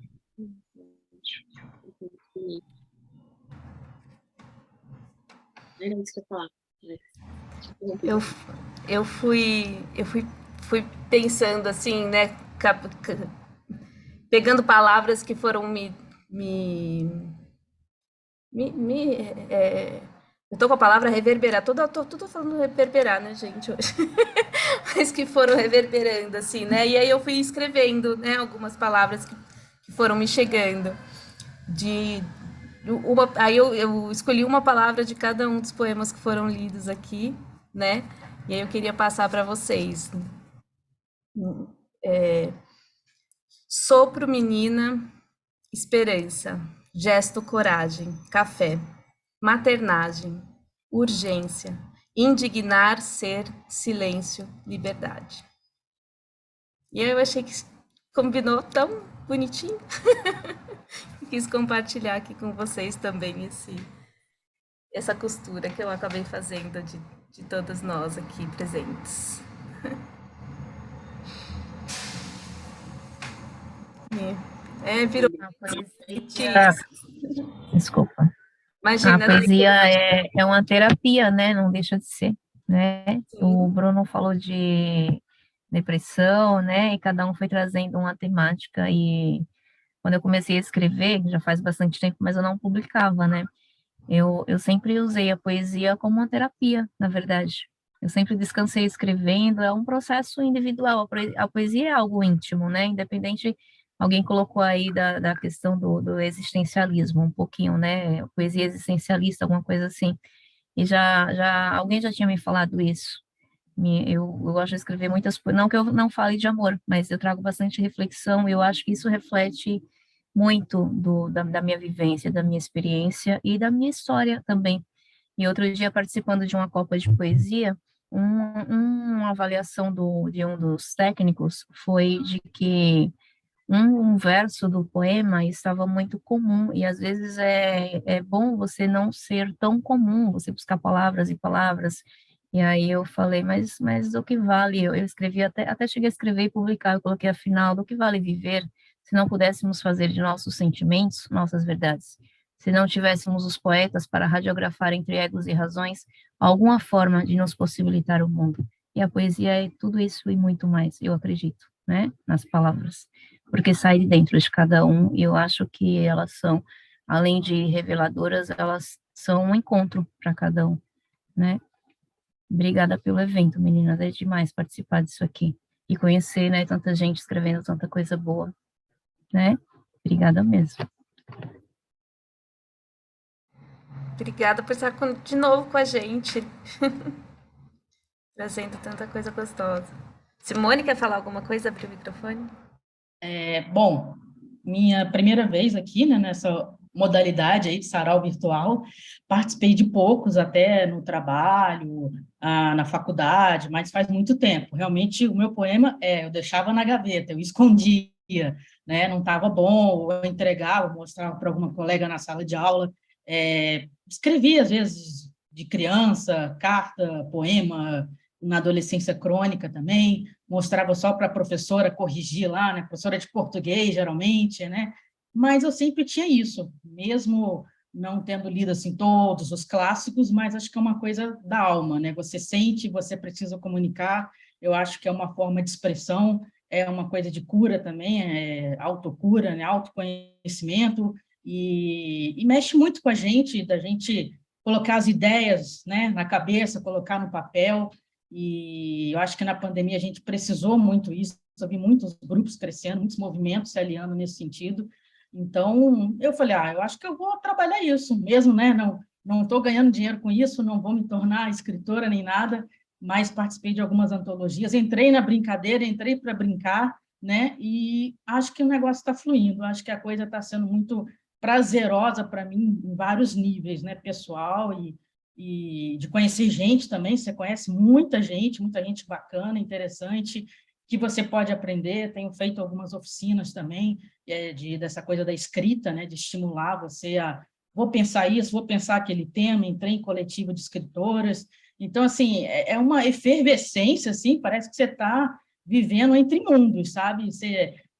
Era isso que eu ia falar, né? Te interrompi. Eu, eu fui pensando assim, né? Pegando palavras que foram me eu tô com a palavra reverberar, tô falando reverberar, né, gente, hoje. Mas que foram reverberando, assim, né? E aí eu fui escrevendo, né, algumas palavras que foram me chegando. De aí eu escolhi uma palavra de cada um dos poemas que foram lidos aqui, né? E aí eu queria passar para vocês. Sopro, menina, esperança, gesto, coragem, café, maternagem, urgência, indignar, ser, silêncio, liberdade. E aí eu achei que combinou tão bonitinho. Quis compartilhar aqui com vocês também essa costura que eu acabei fazendo de todas nós aqui presentes. Virou A poesia, desculpa. A Imagina, poesia é uma terapia, né? Não deixa de ser, né? O Bruno falou de depressão, né? E cada um foi trazendo uma temática. E quando eu comecei a escrever, já faz bastante tempo, mas eu não publicava, né? Eu sempre usei a poesia como uma terapia, na verdade. Eu sempre descansei escrevendo, é um processo individual. A poesia é algo íntimo, né? Independente, alguém colocou aí da questão do existencialismo, um pouquinho, né? Poesia existencialista, alguma coisa assim. E alguém já tinha me falado isso. Eu gosto de escrever muitas coisas, não que eu não fale de amor, mas eu trago bastante reflexão, e eu acho que isso reflete muito da minha vivência, da minha experiência e da minha história também. E outro dia, participando de uma Copa de Poesia, uma avaliação de um dos técnicos foi de que um verso do poema estava muito comum, e às vezes é bom você não ser tão comum, você buscar palavras e palavras. E aí eu falei, mas o que vale? Eu escrevi, até cheguei a escrever e publicar, eu coloquei afinal, do que vale viver se não pudéssemos fazer de nossos sentimentos nossas verdades? Se não tivéssemos os poetas para radiografar entre egos e razões alguma forma de nos possibilitar o mundo? E a poesia é tudo isso e muito mais, eu acredito, né, nas palavras, porque sai de dentro de cada um, e eu acho que elas são, além de reveladoras, elas são um encontro para cada um, né? Obrigada pelo evento, meninas, é demais participar disso aqui, e conhecer, né, tanta gente escrevendo tanta coisa boa, né? Obrigada mesmo. Obrigada por estar de novo com a gente, trazendo tanta coisa gostosa. Simone, quer falar alguma coisa? Abrir o microfone. Bom, minha primeira vez aqui, né, nessa modalidade aí de sarau virtual, participei de poucos até no trabalho, na faculdade, mas faz muito tempo. Realmente, o meu poema, eu deixava na gaveta, eu escondia, né, não estava bom, eu entregava, mostrava para alguma colega na sala de aula, escrevia, às vezes, de criança, carta, poema, na adolescência crônica também, mostrava só para a professora corrigir lá, né, professora de português, geralmente, né, mas eu sempre tinha isso, mesmo não tendo lido, assim, todos os clássicos, mas acho que é uma coisa da alma, né, você sente, você precisa comunicar, eu acho que é uma forma de expressão, é uma coisa de cura também, autocura, né, autoconhecimento, e mexe muito com a gente, da gente colocar as ideias, né, na cabeça, colocar no papel, e eu acho que na pandemia a gente precisou muito isso, eu vi muitos grupos crescendo, muitos movimentos se aliando nesse sentido, então eu falei, eu acho que eu vou trabalhar isso, mesmo, né, não estou ganhando dinheiro com isso, não vou me tornar escritora nem nada, mas participei de algumas antologias, entrei na brincadeira, entrei para brincar, né? E acho que o negócio está fluindo, acho que a coisa está sendo muito prazerosa para mim em vários níveis, né? Pessoal e de conhecer gente também. Você conhece muita gente bacana, interessante, que você pode aprender. Tenho feito algumas oficinas também dessa coisa da escrita, né? De estimular você a vou pensar isso, vou pensar aquele tema. Entrei em coletivo de escritoras. Então, assim, é uma efervescência, assim, parece que você está vivendo entre mundos, sabe?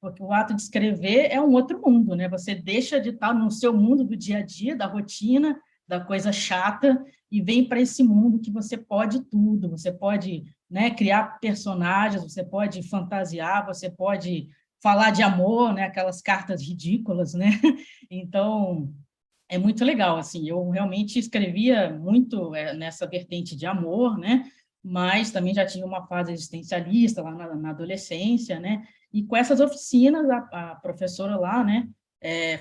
Porque o ato de escrever é um outro mundo, né? Você deixa de estar no seu mundo do dia a dia, da rotina, da coisa chata, e vem para esse mundo que você pode tudo, você pode, né, criar personagens, você pode fantasiar, você pode falar de amor, né, aquelas cartas ridículas, né? Então, é muito legal, assim, eu realmente escrevia muito nessa vertente de amor, né, mas também já tinha uma fase existencialista lá na adolescência, né, e com essas oficinas, a professora lá, né,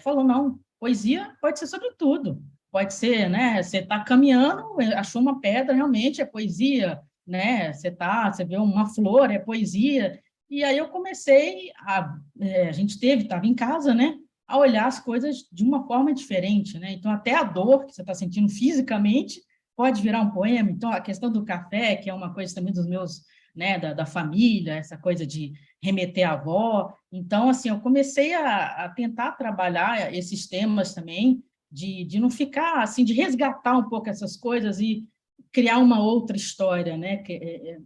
falou, não, poesia pode ser sobre tudo, pode ser, né, você está caminhando, achou uma pedra, realmente é poesia, né, você vê uma flor, é poesia, e aí eu comecei a gente estava em casa, né, a olhar as coisas de uma forma diferente, né? Então, até a dor que você está sentindo fisicamente pode virar um poema. Então, a questão do café, que é uma coisa também dos meus, né, da família, essa coisa de remeter à avó. Então, assim, eu comecei a tentar trabalhar esses temas também, de não ficar, assim, de resgatar um pouco essas coisas e criar uma outra história, né?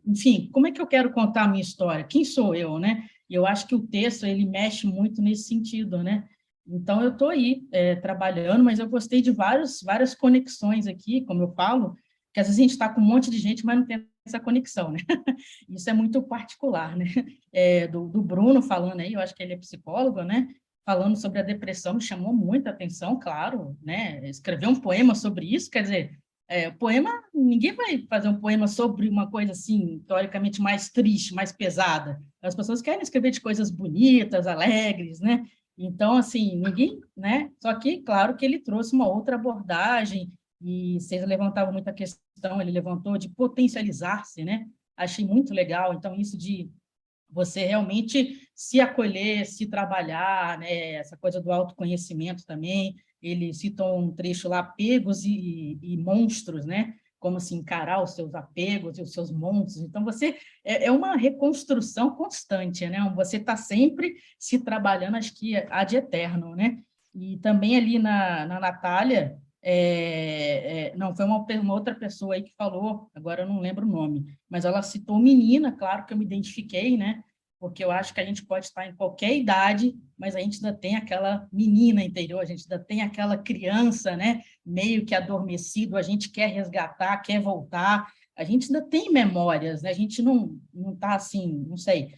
Enfim, como é que eu quero contar a minha história? Quem sou eu, né? E eu acho que o texto, ele mexe muito nesse sentido, né? Então, eu estou aí trabalhando, mas eu gostei de várias conexões aqui, como eu falo, que às vezes a gente está com um monte de gente, mas não tem essa conexão, né? Isso é muito particular, né? Do Bruno falando aí, eu acho que ele é psicólogo, né? Falando sobre a depressão, me chamou muita atenção, claro, né? Escrever um poema sobre isso, quer dizer, o poema, ninguém vai fazer um poema sobre uma coisa assim, teoricamente mais triste, mais pesada. As pessoas querem escrever de coisas bonitas, alegres, né? Então, assim, ninguém, né? Só que, claro, que ele trouxe uma outra abordagem, e vocês levantavam muita questão, ele levantou de potencializar-se, né? Achei muito legal. Então, isso de você realmente se acolher, se trabalhar, né? Essa coisa do autoconhecimento também. Ele citou um trecho lá, apegos e monstros, né? Como se encarar os seus apegos e os seus monstros. Então, você é uma reconstrução constante, né? Você está sempre se trabalhando, acho que há de eterno, né? E também ali na Natália, não, foi uma outra pessoa aí que falou, agora eu não lembro o nome, mas ela citou menina, claro que eu me identifiquei, né? Porque eu acho que a gente pode estar em qualquer idade, mas a gente ainda tem aquela menina interior, a gente ainda tem aquela criança, né? Meio que adormecido, a gente quer resgatar, quer voltar, a gente ainda tem memórias, né? A gente não está assim, não sei,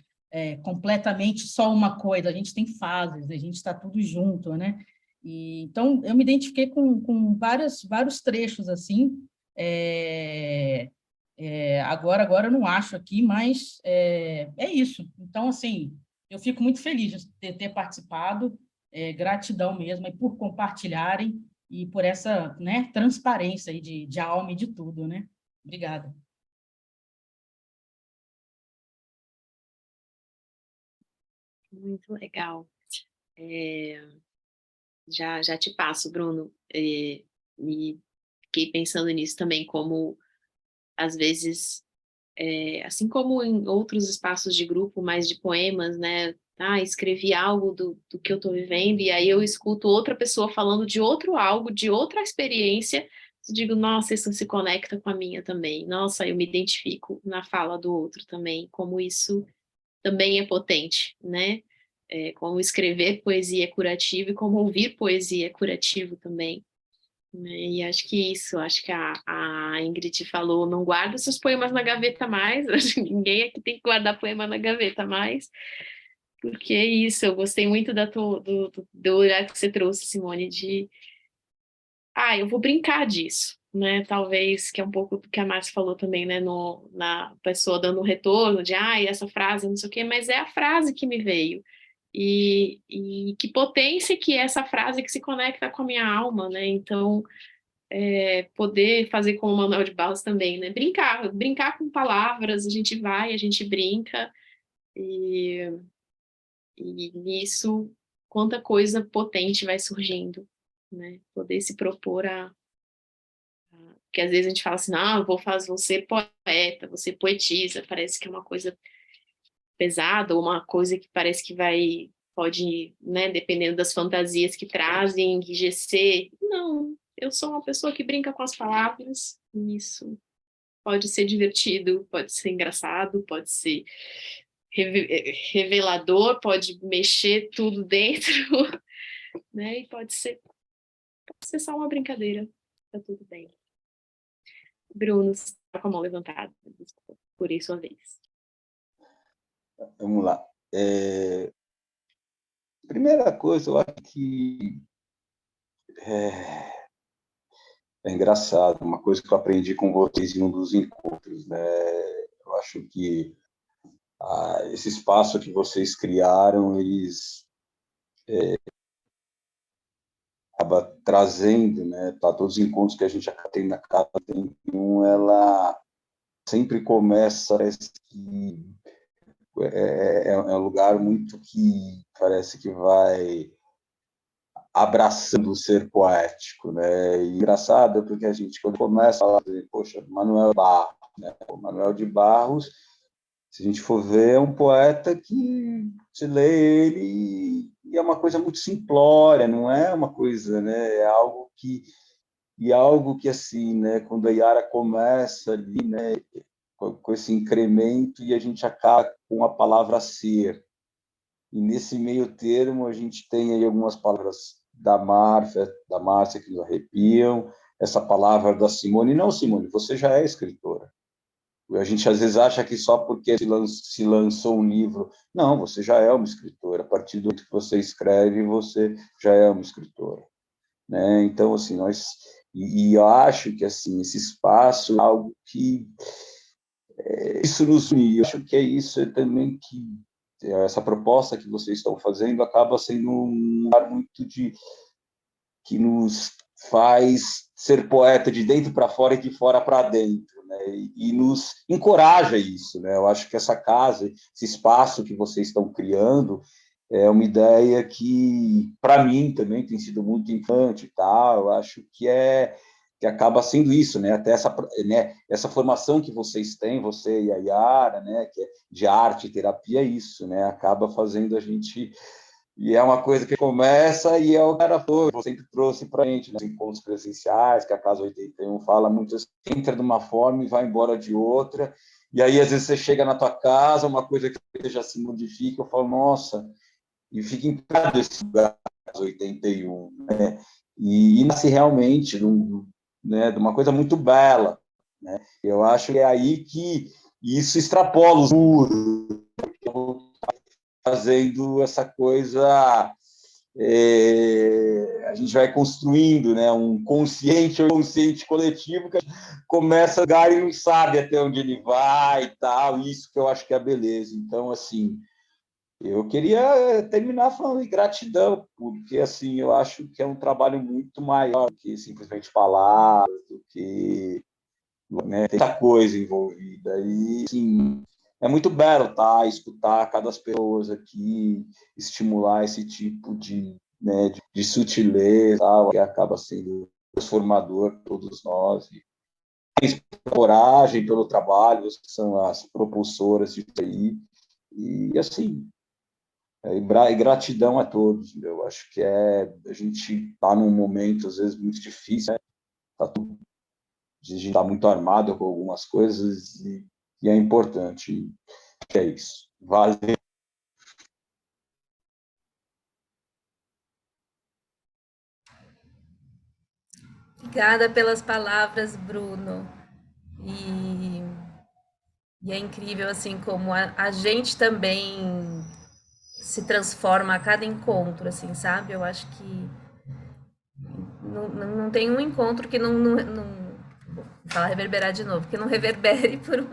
completamente só uma coisa, a gente tem fases, a gente está tudo junto, né? Então, eu me identifiquei com vários trechos, assim, agora eu não acho aqui, mas é isso. Então, assim, eu fico muito feliz de ter participado, gratidão mesmo, e por compartilharem e por essa, né, transparência aí de alma e de tudo, né? Obrigada. Muito legal. Já te passo, Bruno. E fiquei pensando nisso também, como, às vezes, assim como em outros espaços de grupo, mais de poemas, né? Escrevi algo do que eu estou vivendo, e aí eu escuto outra pessoa falando de outro algo, de outra experiência, eu digo, nossa, isso se conecta com a minha também. Nossa, eu me identifico na fala do outro também, como isso também é potente, né? Como escrever poesia é curativo e como ouvir poesia é curativo também, né? E acho que a Ingrid falou, não guarda seus poemas na gaveta mais, acho que ninguém aqui tem que guardar poema na gaveta mais, porque é isso, eu gostei muito do olhar que você trouxe, Simone, eu vou brincar disso, né? Talvez, que é um pouco do que a Márcia falou também, né? Na pessoa dando um retorno de, essa frase, não sei o quê, mas é a frase que me veio. E que potência que é essa frase que se conecta com a minha alma, né? Então, poder fazer como o Manuel de Barros também, né? Brincar com palavras, a gente vai, a gente brinca, e nisso, quanta coisa potente vai surgindo, né? Poder se propor porque às vezes a gente fala assim, não, vou ser poeta, vou ser poetisa, parece que é uma coisa pesada, ou uma coisa que parece que pode, né, dependendo das fantasias que trazem, enrijecer. Não, eu sou uma pessoa que brinca com as palavras, e isso pode ser divertido, pode ser engraçado, pode ser revelador, pode mexer tudo dentro, né, e pode ser só uma brincadeira, tá tudo bem. Bruno, está com a mão levantada, desculpa, por isso a vez. Vamos lá. Primeira coisa, eu acho que é engraçado, uma coisa que eu aprendi com vocês em um dos encontros, né? Eu acho que esse espaço que vocês criaram, eles acaba trazendo, né? Para todos os encontros que a gente já tem na casa, tem um, ela sempre começa, parece que é um lugar muito que parece que vai abraçando o ser poético, né? E engraçado porque a gente, quando começa a falar, poxa, Manuel de Barros, né? O Manuel de Barros, se a gente for ver, é um poeta que se lê ele e é uma coisa muito simplória, não é uma coisa, né? É algo que assim, né? Quando a Yara começa ali, né? Com esse incremento e a gente acaba com a palavra ser. E nesse meio termo a gente tem aí algumas palavras da Márcia que nos arrepiam, essa palavra da Simone. Não, Simone, você já é escritora. A gente às vezes acha que só porque se lançou um livro, não, você já é uma escritora. A partir do momento que você escreve, você já é uma escritora, né? Então, assim, e eu acho que assim esse espaço é algo que isso nos une. Eu acho que é isso também que essa proposta que vocês estão fazendo acaba sendo um lugar muito que nos faz ser poeta de dentro para fora e de fora para dentro, né? E nos encoraja isso, né? Eu acho que essa casa, esse espaço que vocês estão criando, é uma ideia que, para mim, também tem sido muito infante, tá? Eu acho que acaba sendo isso, né? Até essa formação que vocês têm, você e a Yara, né? Que é de arte e terapia, é isso, né? Acaba fazendo a gente. E é uma coisa que começa e é o cara foi, sempre trouxe para a gente, nos encontros presenciais, que a Casa 81 fala muito assim, entra de uma forma e vai embora de outra, e aí às vezes você chega na tua casa, uma coisa que já se modifica, eu falo, nossa, e fica encantado esse lugar, Casa 81, né? E nasce realmente né, de uma coisa muito bela, né? Eu acho que é aí que isso extrapola os muros, fazendo essa coisa, a gente vai construindo, né, um consciente ou inconsciente coletivo que começa a lugar e não sabe até onde ele vai e tal, isso que eu acho que é a beleza. Então, assim, eu queria terminar falando de gratidão, porque, assim, eu acho que é um trabalho muito maior do que simplesmente palavras, do que, né, tem muita coisa envolvida. E, assim, é muito belo, tá? Escutar cada pessoa aqui, estimular esse tipo né, de sutileza, tá? Que acaba sendo transformador para todos nós. E coragem pelo trabalho, que são as propulsoras disso aí. E, assim, e gratidão a todos. Eu acho que a gente está num momento, às vezes, muito difícil, né? A gente está muito armado com algumas coisas e é importante. É isso. Valeu. Obrigada pelas palavras, Bruno. E é incrível, assim, como a gente também se transforma a cada encontro, assim, sabe? Eu acho que não tem um encontro que vou falar reverberar de novo, que não reverbere por,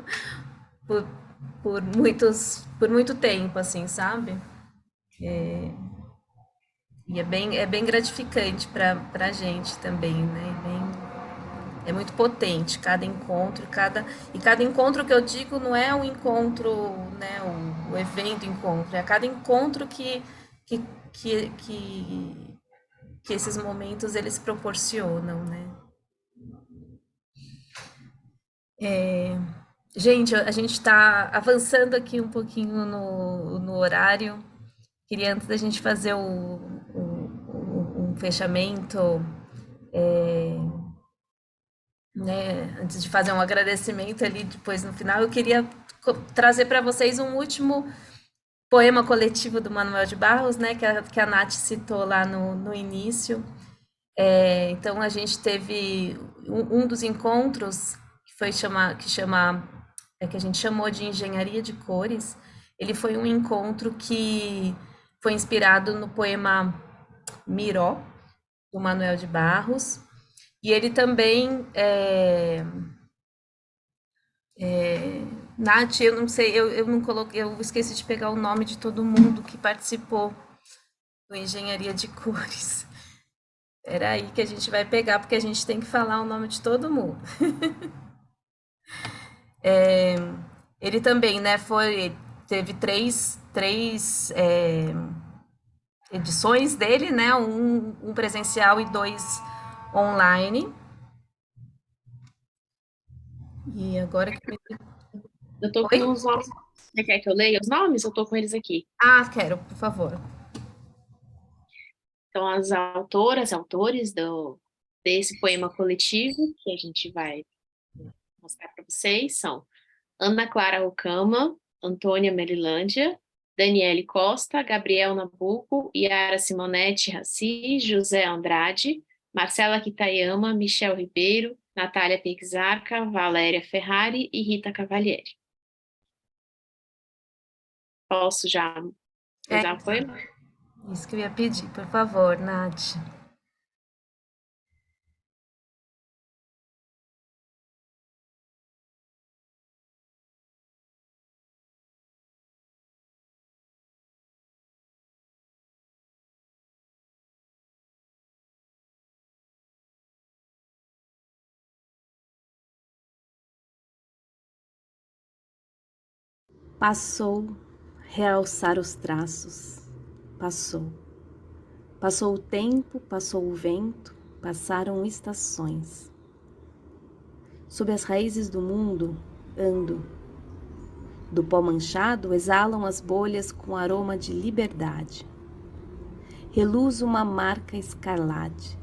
por muito tempo, assim, sabe? E é bem gratificante para a gente também, né? É muito potente cada encontro, e cada encontro que eu digo não é o encontro, né, o evento encontro, é cada encontro que, que, que, que esses momentos eles proporcionam, né? Gente, a gente está avançando aqui um pouquinho no horário. Queria, antes da gente fazer um fechamento, né, antes de fazer um agradecimento ali depois no final, eu queria trazer para vocês um último poema coletivo do Manuel de Barros, né, que a Nath citou lá no início. Então a gente teve um dos encontros que a gente chamou de Engenharia de Cores. Ele foi um encontro que foi inspirado no poema Miró, do Manuel de Barros. E ele também, Nath, eu não sei, eu não coloquei, eu esqueci de pegar o nome de todo mundo que participou do Engenharia de Cores. Era aí que a gente vai pegar, porque a gente tem que falar o nome de todo mundo. Ele também, né, teve três edições dele, né, um presencial e 2 online. E agora que... Eu tô Oi? com os nomes. Você quer que eu leia os nomes? Eu tô com eles aqui. Ah, quero, por favor. Então, as autoras, autores desse poema coletivo que a gente vai mostrar para vocês são Ana Clara Ocama, Antônia Melilândia, Daniele Costa, Gabriel Nabuco, Yara Simonetti Raci, José Andrade, Marcela Kitayama, Michel Ribeiro, Natália Pixarca, Valéria Ferrari e Rita Cavalieri. Posso já usar o poema? Isso que eu ia pedir, por favor, Nath. Passou, realçar os traços, passou. Passou o tempo, passou o vento, passaram estações. Sob as raízes do mundo, ando. Do pó manchado exalam as bolhas com aroma de liberdade. Reluz uma marca escarlate.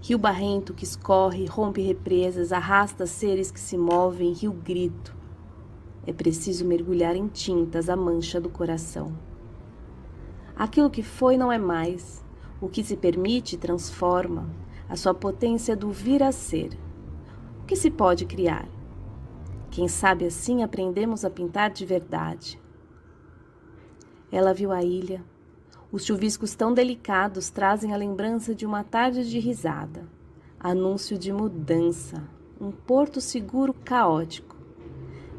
Rio barrento que escorre, rompe represas, arrasta seres que se movem, rio grito. É preciso mergulhar em tintas a mancha do coração. Aquilo que foi não é mais. O que se permite transforma. A sua potência do vir a ser. O que se pode criar? Quem sabe assim aprendemos a pintar de verdade. Ela viu a ilha. Os chuviscos tão delicados trazem a lembrança de uma tarde de risada. Anúncio de mudança. Um porto seguro caótico.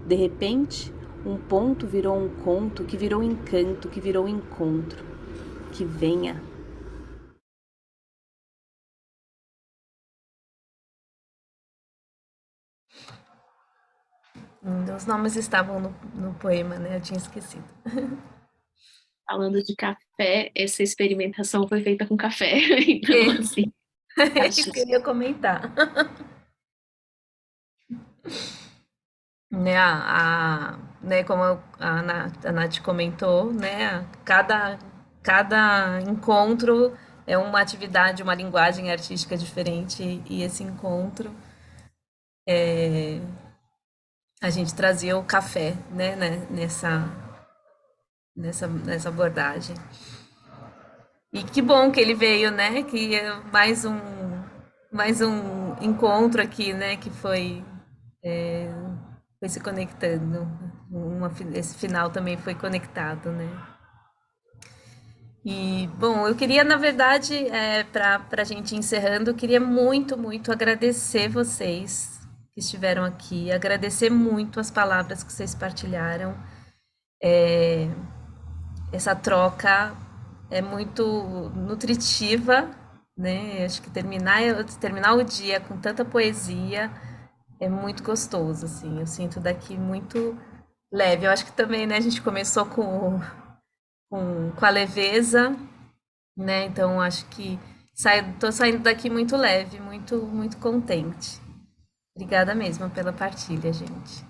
De repente, um ponto virou um conto, que virou encanto, que virou encontro. Que venha. Os nomes estavam no poema, né? Eu tinha esquecido. Falando de café, essa experimentação foi feita com café. Então, assim, Isso que eu ia comentar. Né, né, como a Nath comentou, né, cada encontro é uma atividade, uma linguagem artística diferente, e esse encontro a gente trazia o café, né, nessa abordagem. E que bom que ele veio, né, que é mais um encontro aqui, né, que foi se conectando. Esse final também foi conectado, né? E, bom, eu queria, na verdade, para a gente ir encerrando, eu queria muito, muito agradecer vocês que estiveram aqui, agradecer muito as palavras que vocês partilharam. Essa troca é muito nutritiva, né? Acho que terminar o dia com tanta poesia é muito gostoso, assim. Eu sinto daqui muito leve. Eu acho que também, né, a gente começou com a leveza, né? Então acho que tô saindo daqui muito leve, muito contente. Obrigada mesmo pela partilha, gente.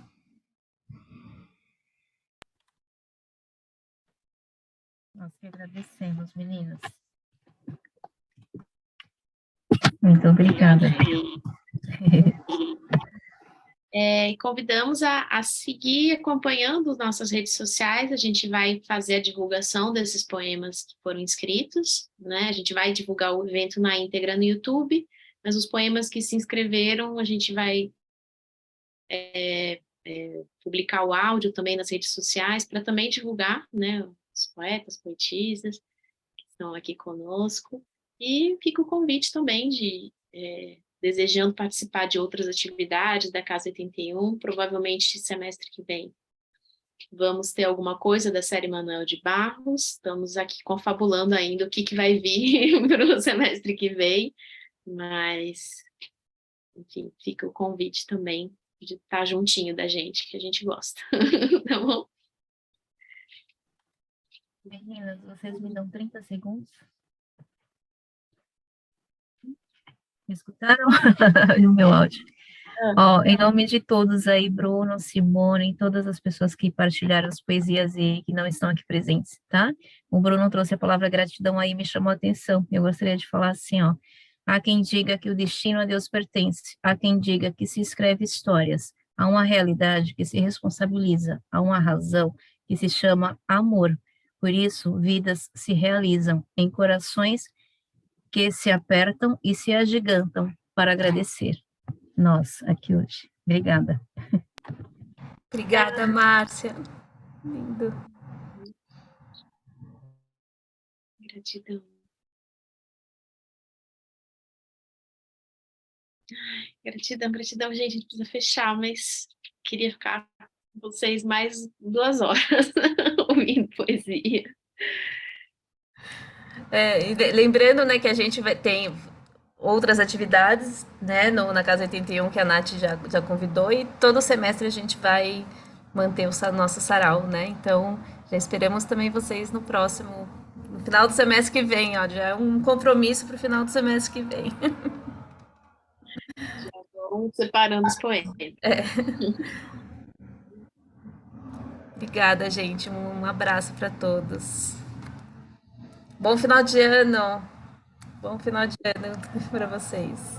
Nós que agradecemos, meninas. Muito obrigada. E convidamos a seguir acompanhando nossas redes sociais. A gente vai fazer a divulgação desses poemas que foram inscritos, né? A gente vai divulgar o evento na íntegra no YouTube, mas os poemas que se inscreveram, a gente vai publicar o áudio também nas redes sociais, para também divulgar, né, os poetas, poetisas que estão aqui conosco. E fica o convite também de, desejando participar de outras atividades da Casa 81, provavelmente semestre que vem vamos ter alguma coisa da série Manuel de Barros, estamos aqui confabulando ainda o que vai vir para o semestre que vem, mas, enfim, fica o convite também de estar juntinho da gente, que a gente gosta, tá bom? Meninas, vocês me dão 30 segundos? Me escutaram? O meu áudio. Ó, em nome de todos aí, Bruno, Simone, todas as pessoas que partilharam as poesias e que não estão aqui presentes, tá? O Bruno trouxe a palavra gratidão aí, me chamou a atenção. Eu gostaria de falar assim, ó. Há quem diga que o destino a Deus pertence, há quem diga que se escreve histórias, há uma realidade que se responsabiliza, há uma razão que se chama amor. Por isso, vidas se realizam em corações que se apertam e se agigantam para agradecer. Nós, aqui hoje. Obrigada. Obrigada, Márcia. Lindo. Gratidão. Gratidão, gratidão, gente, a gente precisa fechar, mas queria ficar com vocês mais 2 horas ouvindo poesia. E lembrando, né, que a gente tem outras atividades, né, na Casa 81, que a Nath já convidou, e todo semestre a gente vai manter o nosso sarau, né? Então, já esperamos também vocês no final do semestre que vem, ó, já é um compromisso para o final do semestre que vem. Já vamos separando os poemas. Obrigada, gente. Um abraço para todos. Bom final de ano. Bom final de ano para vocês.